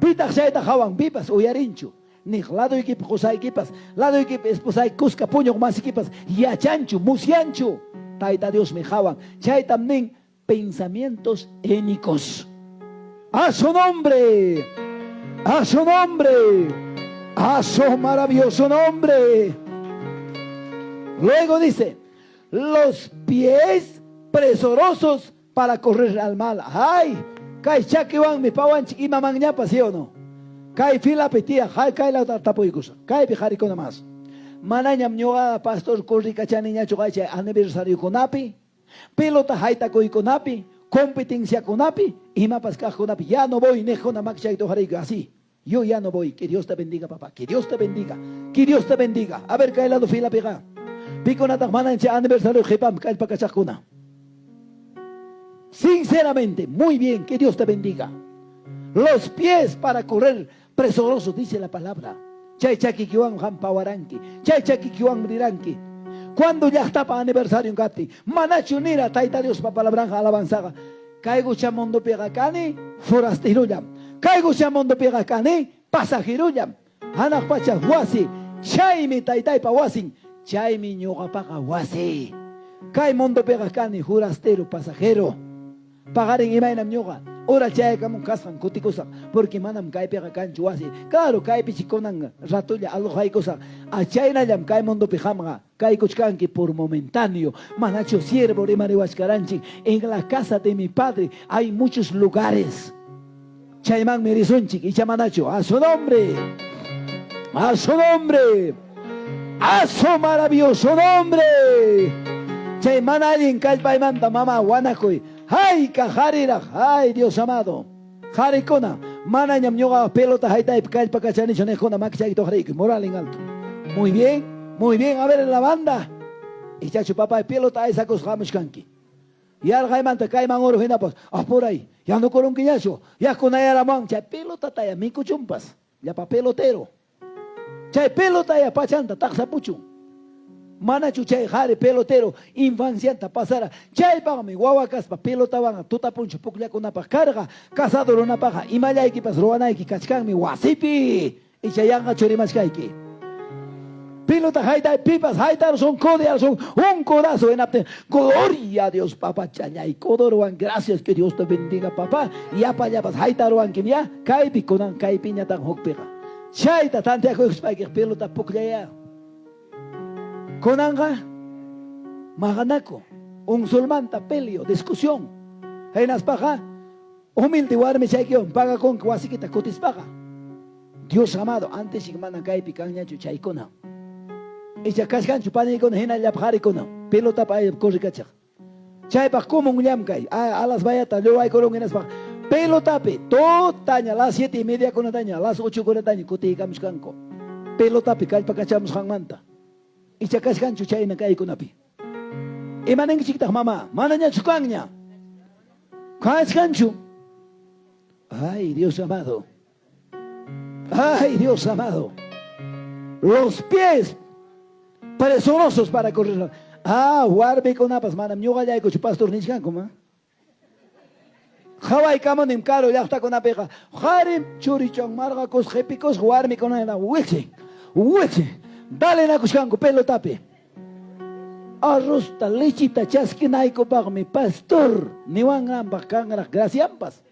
Pitak chaita jawan, pipas, uyarincho. Ni lado equipo josai equipas, lado equipo esposai cusca puño más equipas, yachancho, musiancho. Taita Dios me jawan, chaitam nin. Pensamientos énicos. A su nombre, a su nombre, a su maravilloso nombre. Luego dice, los pies presurosos para correr al mal. Ay, kai chakiwan mi pawan chikima mangñapa, ¿sí o no? Kai fila petía, kai la tapoikusa, kai pijaricona más. Manañam ñuqa pastor kurrikachaniñachu qaychay aniversario kunapi, pelota haytakuy kunapi, competencia kunapi, imapas kaqkunapi, ya no voy, nejona makchayto jarayku, así. Yo ya no voy. Que Dios te bendiga, papá. Que Dios te bendiga. Que Dios te bendiga. A ver, cae lado fila pega. Pico na takmana en aniversario jepam, cae pa cachacuna. Sinceramente, muy bien. Que Dios te bendiga. Los pies para correr presurosos, dice la palabra. Chay chaki kiwan hampawaranki. Chay chaki kiwan briranki. Cuando ya está para aniversario en Gati. Manachunira, taita Dios pa palabranja alabanzaga. Caigo chamondo pega cani, forastero ya. Caigo chamondo pega cani, pasajero ya. Anak pacha wasi. Chaimi taitai pa wasin. Chaimi ñoga paga wasi. Cai mondo pega cani, forastero, pasajero. Pagar en imainam ñoga. Ora chay kamun kaskan kutikusa. Porque manam kai pega cancho wasi. Claro, kai pichikonan ratulla alojay cosa. A chay nayam kai mondo pijamga. Kai kuchkanki por momentáneo. Manacho siervo de marihuascaranchi. En la casa de mi padre hay muchos lugares. Chaimán Merizunchik y Chamanacho, a su nombre, a su nombre, a su maravilloso nombre. Chaimán alguien calpa y manda mamá guanacoy, ay cajarira, ay Dios amado, jaricona, mana ñamñoga pelota haita y calpa cachani chonejona maquichaito jarico, moral en alto. Muy bien, a ver en la banda. Y chacho papá y pelota esa cosa jamushkanki. Y al jaimanta caiman oro pues, por ahí. Ya no con un quiñacho, ya con ahí la mancha, pelota taya, mico chumpas, ya pa pelotero. Chay pelota ya pachanta, taxa puchu. Manachu chay jare pelotero, infancianta pasara. Chay paga mi guaguacas pa pelota van a tuta puncho, puclia con una pa carga, casado una paja, y mayaiki pas roanaiki, cachcan mi wasipi, y chayanga chorimascaiki. Pilota haita pipas haita son codeas son un codazo en apte. Gloria a Dios, papá chaya y codoroan. Gracias, que Dios te bendiga, papá. Y apa ya pas haita roan que ya caipi conan caipiña tan hokpega. Chaita tante ako expike pilota puklaya. Conanga maganako un solmanta pelio discusión. Heinas paja humilde warme chaykion paga con kwasiquita cotis paga. Dios amado, antes sigmana caipi caña chuchaikona. Ella cascan chupani con hena ya pari con pelota pa corre cacha. Chay pa como un yamkai a las vayata lo hay corón en aspa. Pelota pe totaña las 7:30 con taña las 8 con taña kuti kamskanko. Pelota pe calpa cachamos hangmanta. Ella cascan chuchay na kai con api. E manen chikta mama, mananya chukangnya. Cascanchu. Ay, Dios amado. Ay, Dios amado. Los pies presurosos para correr. Ah, warbe con apas, manam ñuga ya coche pastor niskan como. Hawai kamon im caro ya está con apeja. Harim churichon marga cos jepicos warme con la hueche. Hueche. Dale na cuscanco pelo tape. Arroz ta lechita chasquinaico para mi pastor. Ni van ambas cangas gracias ambas.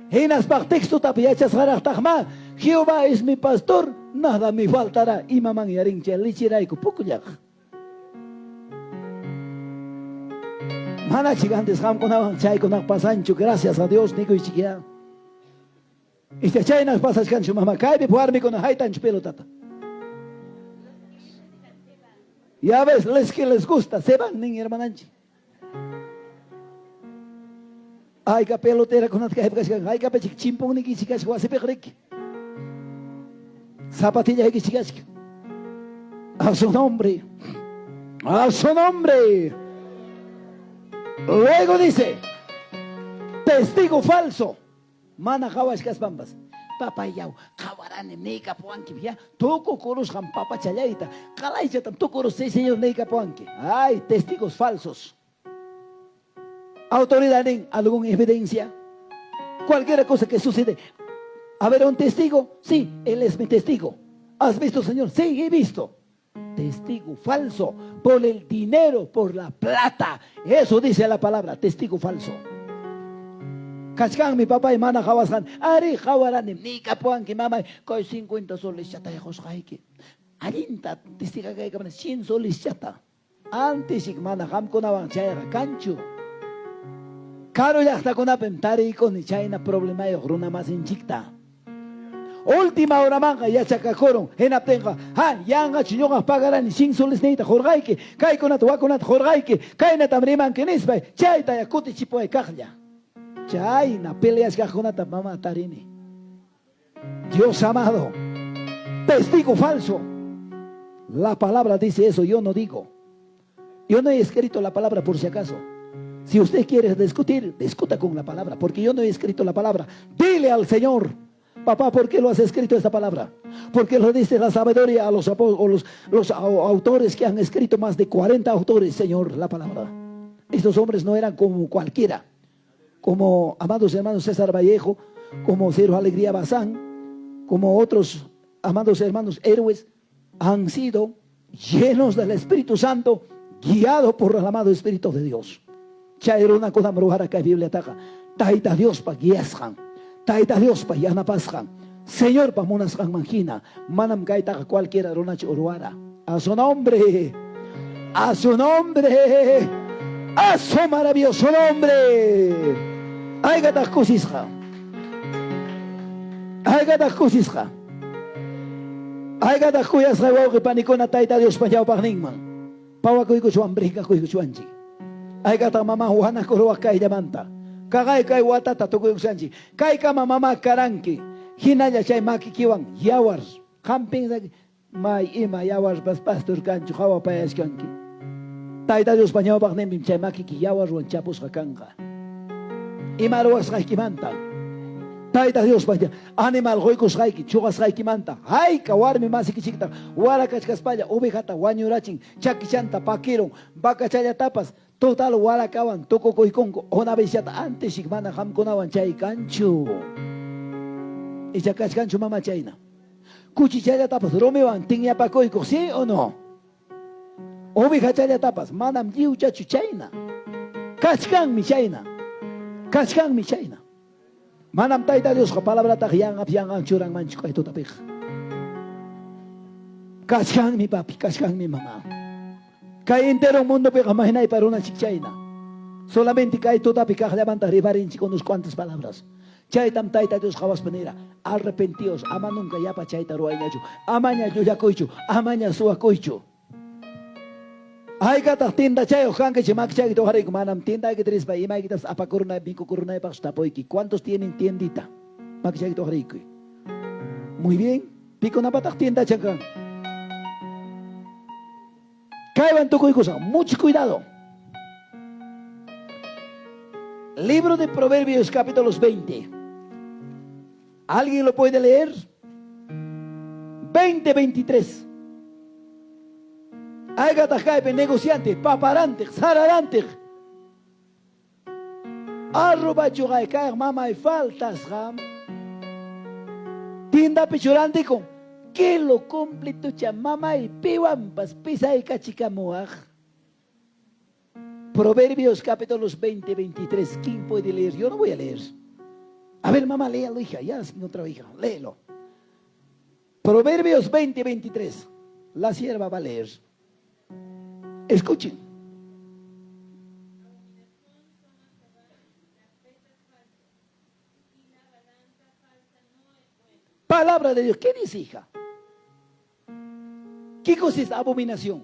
Hinas par texto tapiachas harach tahma. Jehová es mi pastor, nada me faltará. Y mamán y arinche lichiraico pucuyak. Mana chigantes ham con avan chay con pasancho, gracias a Dios, nico y chiquia. Y te chay nas pasas cancho mamá, cae puarme con haitan pelotata. Ya ves, les que les gusta, se van, ni hermananchi. Ay, que pelotera con ay, que chimpón ni chicas, guase perrique. Zapatilla de chicas. A su nombre. A su nombre. Luego dice, testigo falso. Mana jahuascas bambas. Papayau, kawarane neka puanki ya. Toko coros ham papa chayaita. Kalaicha tam tocoros seis señor neka puanki. Ay, testigos falsos. Autoridad en alguna evidencia. Cualquier cosa que sucede. A ver, un testigo. Sí, él es mi testigo. ¿Has visto, Señor? Sí, he visto. Testigo falso. Por el dinero, por la plata. Eso dice la palabra, testigo falso. Kachkan mi papá y mana jawasan. Ari jawaran ni kapuan que mamá. Coi 50 soles chata de josjaike. Alinta testiga que 100 soles chata. Antes ik mana ham konawan chayra cancho. Caro ya está con apentari con China problema y runa más en chicta. Última hora manga ya chakakoron henaptenga han yanga chiñoga pagarani sin soles neita jorgaike kai konat wakonat jorgaike kai na tamriman kenispa chaita ya kuti chipo e kahya chay na peleas kajonata mama tarini. Dios amado, testigo falso, la palabra dice eso, yo no digo. Yo no he escrito la palabra por si acaso. Si usted quiere discutir, discuta con la palabra, porque yo no he escrito la palabra. Dile al Señor: papá, ¿por qué lo has escrito esta palabra? Porque lo dice la sabiduría a los autores que han escrito, más de 40 autores, Señor, la palabra. Estos hombres no eran como cualquiera, como amados hermanos César Vallejo, como Cero Alegría Bazán, como otros amados hermanos héroes. Han sido llenos del Espíritu Santo, guiados por el amado Espíritu de Dios. Chairuna cosa marujara que Biblia taja. Taita Dios pa guiasjan. Taita Dios pa yanapasjan. Señor pa monasjan manjina. Manam gaita cualquiera ronach uruara. A su nombre. A su nombre. A su maravilloso nombre. Aigatas kusisja. Aigatas kusisja. Aigatas kuyas rewo que panicona taita Dios pa yao pa ningman. Pawa kuy chuan brinca kuy chuanchi. Ay kata mama Juana Coroa kay llamanta. Kagay kay watata tukoy sanchi. Kay kama mama karanki. Hinaya chay makikiwan yawars. Camping may ima yawars pastor kanchu hawa payas kanki. Taita Dios pañao bagnem chay makiki yawars wan chapus hakanga. Imaruas haikimanta. Taita Dios paña animal goikos haiki chugas haikimanta. Hay kawarmi masiki chikta. Wara kachkaspalla ubijata wanyurachin chakichanta pakiron vaca chaya tapas. Total warakawan toko koikongo una vez ya antes sigmana ham konawan chay cancho y chacas cancho mama chayna cuchichaya tapas romewan tinya pakoiko sí o no oveja chaya tapas manam liu chachu chayna kachkan mi chayna manam taita Dios ko palabra ta yang ang churang manchu kay totapik kachkan mi papi kachkan mi mama. Kay entero mundo pega mahinay para una chichayna. Solamente kay toda pica levanta ribarinchi con unas cuantas palabras. Chay tam taita Dios jawas panera. Arrepentidos, ama nunca ya pa chayta ruaynachu. Amaña yo ya coichu, amaña sua coichu. Ay kata tinda chayo hanke chimak chay to harik manam tinda que tres pa ima que tas apakurna bico kurna pa stapoiki. ¿Cuántos tienen tiendita? Mak chay to harik. Muy bien. Pico na patak tienda chakan. Caiban tu cosa, mucho cuidado. Libro de Proverbios, capítulos 20. ¿Alguien lo puede leer? 20-23. Aigata jaipe, negociante, paparante, zararante. Arroba chugay, caer mama y faltas, ram. Tinda pichurante con. Que lo completo chamama y piwampas pisa y cachicamoaj. Proverbios capítulos 20-23. ¿Quién puede leer? Yo no voy a leer. A ver, mamá, léalo, hija. Ya es mi otra hija. Léelo. Proverbios 20-23. La sierva va a leer. Escuchen. Palabra de Dios. ¿Qué dice, hija? ¿Qué cosa es abominación?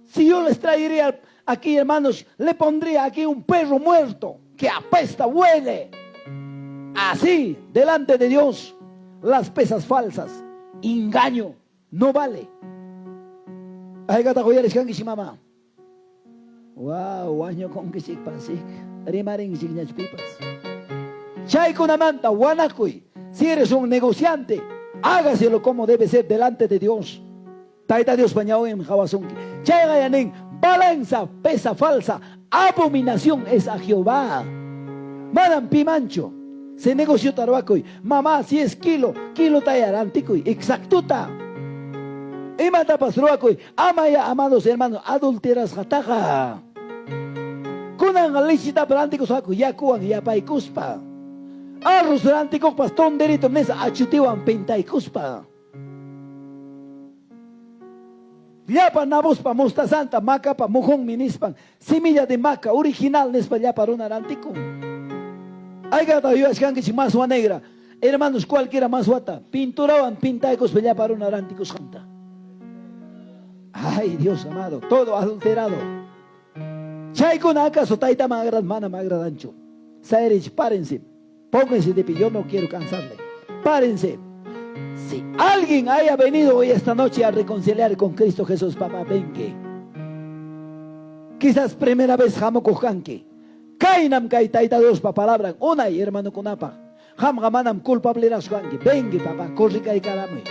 Si yo les traería aquí, hermanos, le pondría aquí un perro muerto que apesta, huele. Así, delante de Dios, las pesas falsas, engaño, no vale. Ay, gata joyales kan kisi mama. Wow, año con que se pasik. Rimaring signas pipas. Chay con amanta, wanakuy. Si eres un negociante, hágaselo como debe ser delante de Dios. Taita Dios pañao en Jawazunki. Chayagayanin, balanza, pesa falsa, abominación es a Jehová. Madam Pimancho, se negoció taruacoy. Mamá, si es kilo tayaranticoy, exactuta. Y mata pasruacoy, amaya, amados hermanos, adulteras jataja. Kunan alicita pelanticos aco, ya kuan, ya paikuspa. Arroz rantico pastón derito mesa achutiwan pentaikuspa. Llapa nabos pa mosta santa, maca pa mujón minispan, semilla de maca, original nespa llapa runa rantico. Ay gata yo es que chimazua negra. Hermanos, cualquiera más guata. Pinturaban, pintaicos, bella para un aránticos janta. Ay, Dios amado, todo adulterado. Chaykun acaso taita magrad, mana magradancho. Saerich, párense. Pónganse de pie, yo no quiero cansarle. Párense. Si alguien haya venido hoy esta noche a reconciliar con Cristo Jesús, papá, venque. Quizás primera vez jamo cojanque. Kainam kai taita Dios pa palabra. Una y hermano kunapa. Ham gamanam culpable las juanque. Vengue, papá, corrica y carame.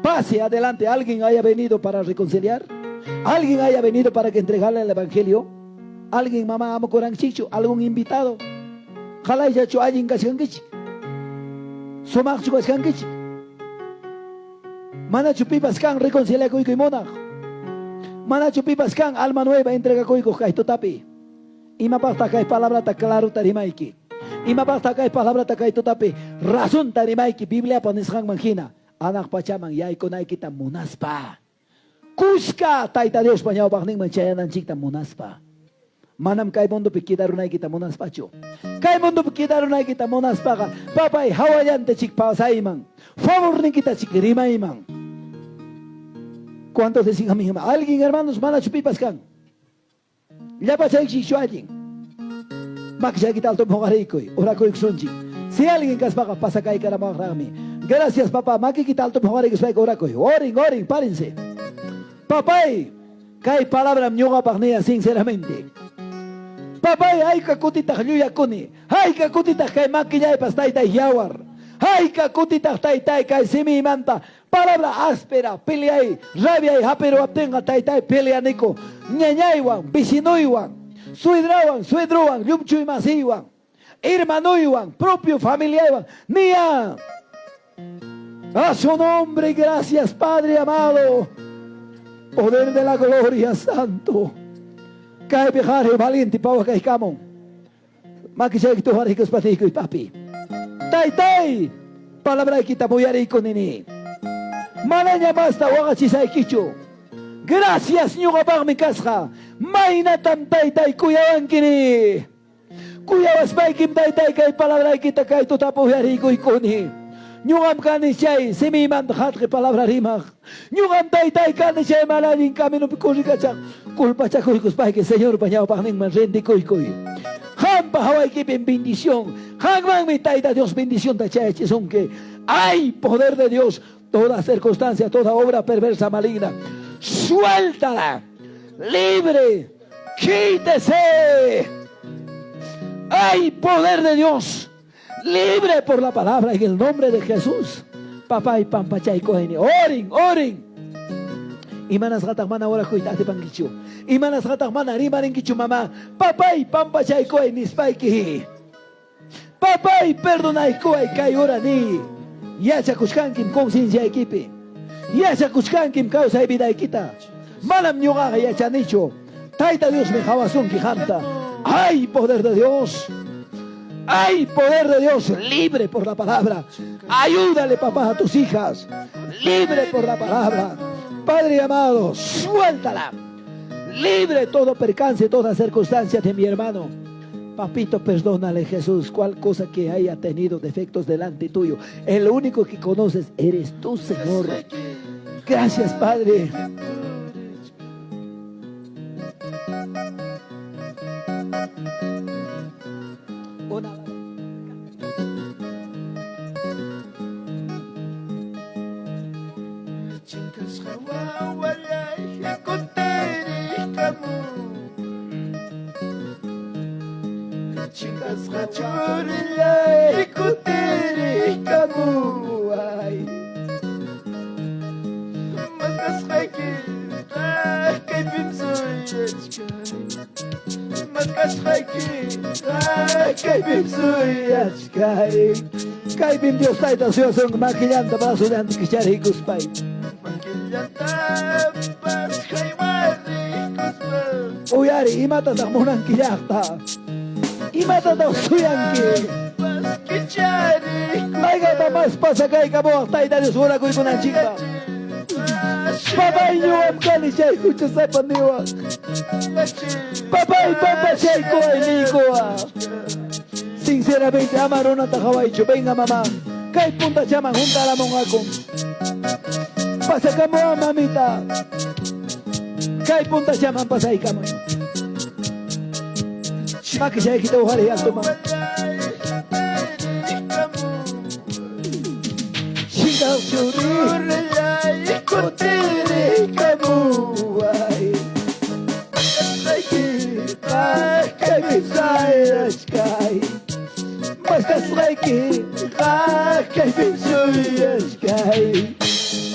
Pase adelante. ¿Alguien haya venido para reconciliar? ¿Alguien haya venido para que entregarle el evangelio? ¿Alguien, mamá, amo coranchicho? ¿Algún invitado? Jalay ya chu alguien kashankichi. Somak chu kashankichi. Mana chupipas kan reconcilia con monaj. Mana chupipas kan alma nueva entrega con kai totapi. Ima pasta kai palabra ta claro tarimaiki. Ima pasta kai palabra ta kai totapi. Razón tarimaiki Biblia pones hang mangina. Anak pachaman yai konai kita munaspa. Kuska taita Dios pañao bagning manchayanan chikta munaspa. Manam kay mundo pikidarunay kita munaspacho. Kay mundo pikidarunay kita munaspaga. Papay hawayan te chik pasaimang. Favor ni kita chik rimaimang. ¿Cuántos decían a mi mamá? Alguien, hermanos, mana chupipas kan. Ya pasé el chichuajin. Makisha kita alto mogarikoy. Orakoy xunchi. Si alguien kaspaga pasa kay karamagami. Gracias, papá. Maki kita alto mogarikoy orakoy. Orin, párense. Papay, kay palabra mñoga pagnea sinceramente. Papay, ay kakutita yuya kuni. Ay kakutita kay maquilla pastay yawar. Ay kakutita tay kay simi manta. Palabra áspera, peleay, rabia y japero obtenga tay pelea nico. Ñañaywan, vecinoywan, suedrowan, yumchuy masiwan, hermanoywan, propio familiarwan. Nia. A su nombre, gracias, Padre amado. Poder de la gloria, santo. Cae pejare valiente, pavo que camon. Maquichay tu haricos patico y papi. Tai, palabra que te apoyaré con nini. Malaña basta, wagachisay kicho. Gracias, ñuga pag mi kasja. Maina tam tai, kuyawan kini. Kuyawas paikim tai, kay palabra que te cae tu apoyaré con ni. Ñugam kanishay, simiman hatke palabra rimag. Ñugam tay kanishay malaling camino pikurikachak. Culpa chakuikos pa que Señor pañao pagning man rendi kuikoy. Hampa hawai kipen bendición. Hangman mi taita Dios bendición tachay que hay poder de Dios. Toda circunstancia, toda obra perversa, maligna. Suéltala. Libre. Quítese. Hay poder de Dios. Libre por la palabra en el nombre de Jesús. Papá y pampachay koheni. Oren. Imanas gatak mana ora kuitate pangichu. Imanas gatak mana rimarin kichu mamá. Papá y pampachay koheni spaikihi. Papá y perdonai kohai kai orani. Yacha kushkankim conciencia equipe. Yacha kushkankim causa y vida equita. Malam ñugaga yacha nicho. Taita Dios me jawasun kijanta. Hay poder de Dios. Hay poder de Dios, libre por la palabra. Ayúdale, papá, a tus hijas. Libre por la palabra. Padre amado, suéltala. Libre todo percance, toda circunstancia de mi hermano. Papito, perdónale, Jesús, cual cosa que haya tenido defectos delante tuyo. El único que conoces eres tú, Señor. Gracias, Padre. Kaibim Dios taita suyo maquillando para su dante que chari kuspai. Uyari imata da monan kiyakta. Imata da suyanki. Maiga da mas pasa kai kabo taita Dios ora kui kunan chica. Papai yuam kali chay kucha sapaniwa. Papai papa chay ko ay nikoa. Sinceramente, amarona tajawaicho. Venga, mamá. Kay punta chaman, junta la mongaco. Pasa como mamita. Kay punta chaman, pasa ahí, camo. Maki saya kita uhari alto, mamá. Shinga churi. Kutiri kamu. Kami saya sky. Basta strike, kami suya sky.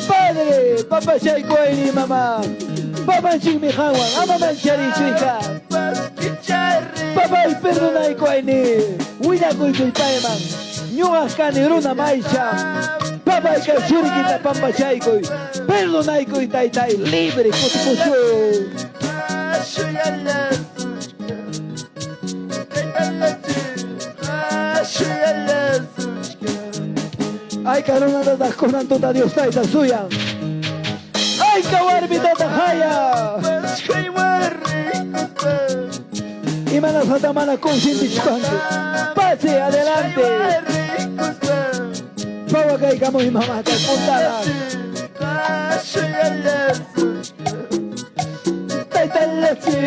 Padre, papa siya ko ini mama. Papa sing mi kawan, ama man chari chika. Papa perdonai ko ini. Wina ko ito'y paiman. Nyunga kaniruna maisha. Papa ka churi kita papa siya ko. Perdonai ko itay libre ko tikusyo. Ay, karuna da konan tota Dios taita suya. Ay, kawarbi tota haya. Imana satamana consciente chukante. Pase adelante. Pawa kay kamo imama kay puntala. Taita lesi.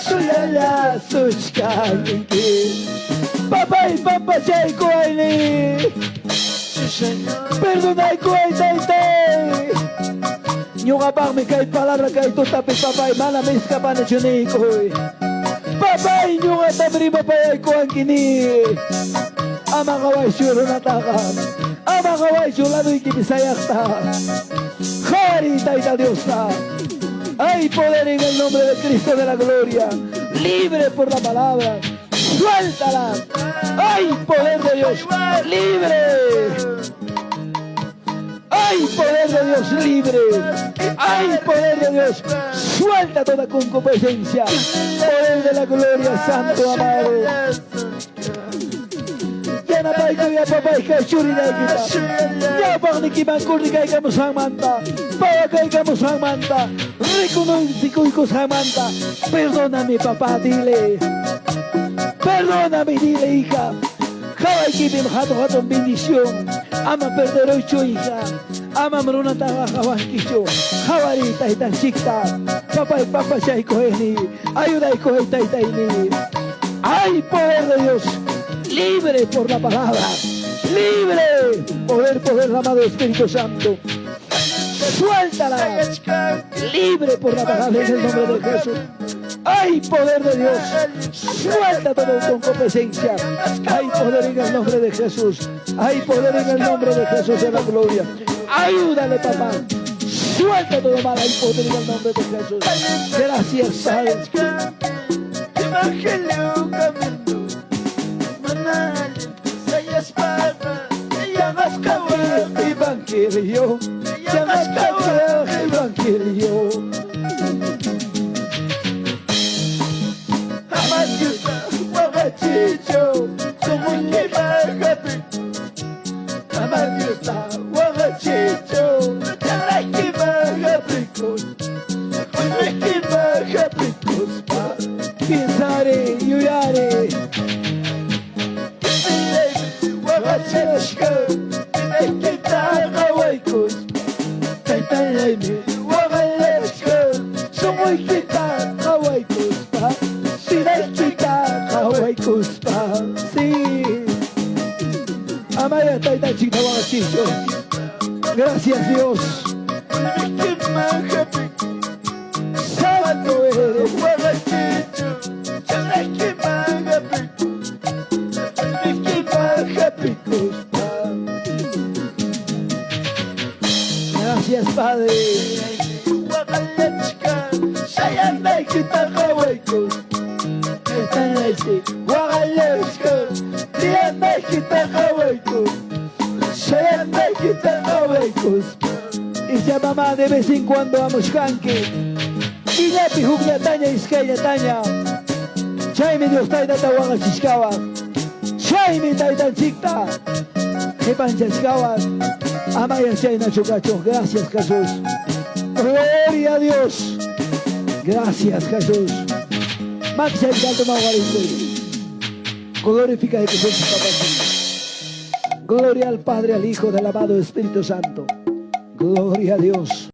Suya la sushkanki. Papay, papa, chay ko ay perdonay ko ay tay. Yung abang may kahit palabra kahit tutapit papay, malamis ka pa na chunay ko. Papay, yung atabri papay ko ang kini. Ama kaway syuro na takam. Ama kaway syulado'y kinisayak ta. Jari taita Dios ta. Hay poder en el nombre de Cristo de la gloria. Libre por la palabra. Suéltala. ¡Ay, poder de Dios! ¡Libre! ¡Ay, poder de Dios! ¡Libre! ¡Ay, poder de Dios! Suelta toda concupiscencia. Poder de la gloria, santo amado. Ya na pai ko ya papay ka churi na kita. Ya pang nikiman ko ni kay kamo sang manta. Pa kay kamo sang manta. Rikunoy tikoy ko sang manta. Perdóname, papá, dile. Perdóname, dile, hija. Kawai kibim hato bendición. Ama perder hoy chu, hija. Ama maruna taga kawan kicho. Kawarita itan chikta. Papá y papá shay koheni. Ayuda y koheta itaini. Ay, poder de Dios. Libre por la palabra. Libre. Poder, amado Espíritu Santo. Suéltala. Libre por la palabra en el nombre de Jesús. ¡Ay, poder de Dios! Suelta todo con competencia. ¡Hay poder en el nombre de Jesús! ¡Hay poder en el nombre de Jesús de la gloria! Ayúdale, papá. Suelta todo mal. ¡Hay poder en el nombre de Jesús! Gracias, Padre. Evangelio. Evangelio. Chicho, como un happy. Amadiusta, Chicho, happy. Pensare, llorare. Amaya taita chita chicho. Gracias, Dios. Santo eres. Gracias, Padre. Y ya mamá de vez en cuando vamos canque. Y ya pijugna taña iskaya taña. Chaime Dios taita tawaga chiskawa. Chaime taita chikta. Jepan chiskawa. Amaya chaina chucacho. Gracias, Jesús. Gloria a Dios. Gracias, Jesús. Max el salto maguarito. Glorifica a Jesús, papacito. Gloria al Padre, al Hijo, del amado Espíritu Santo. Gloria a Dios.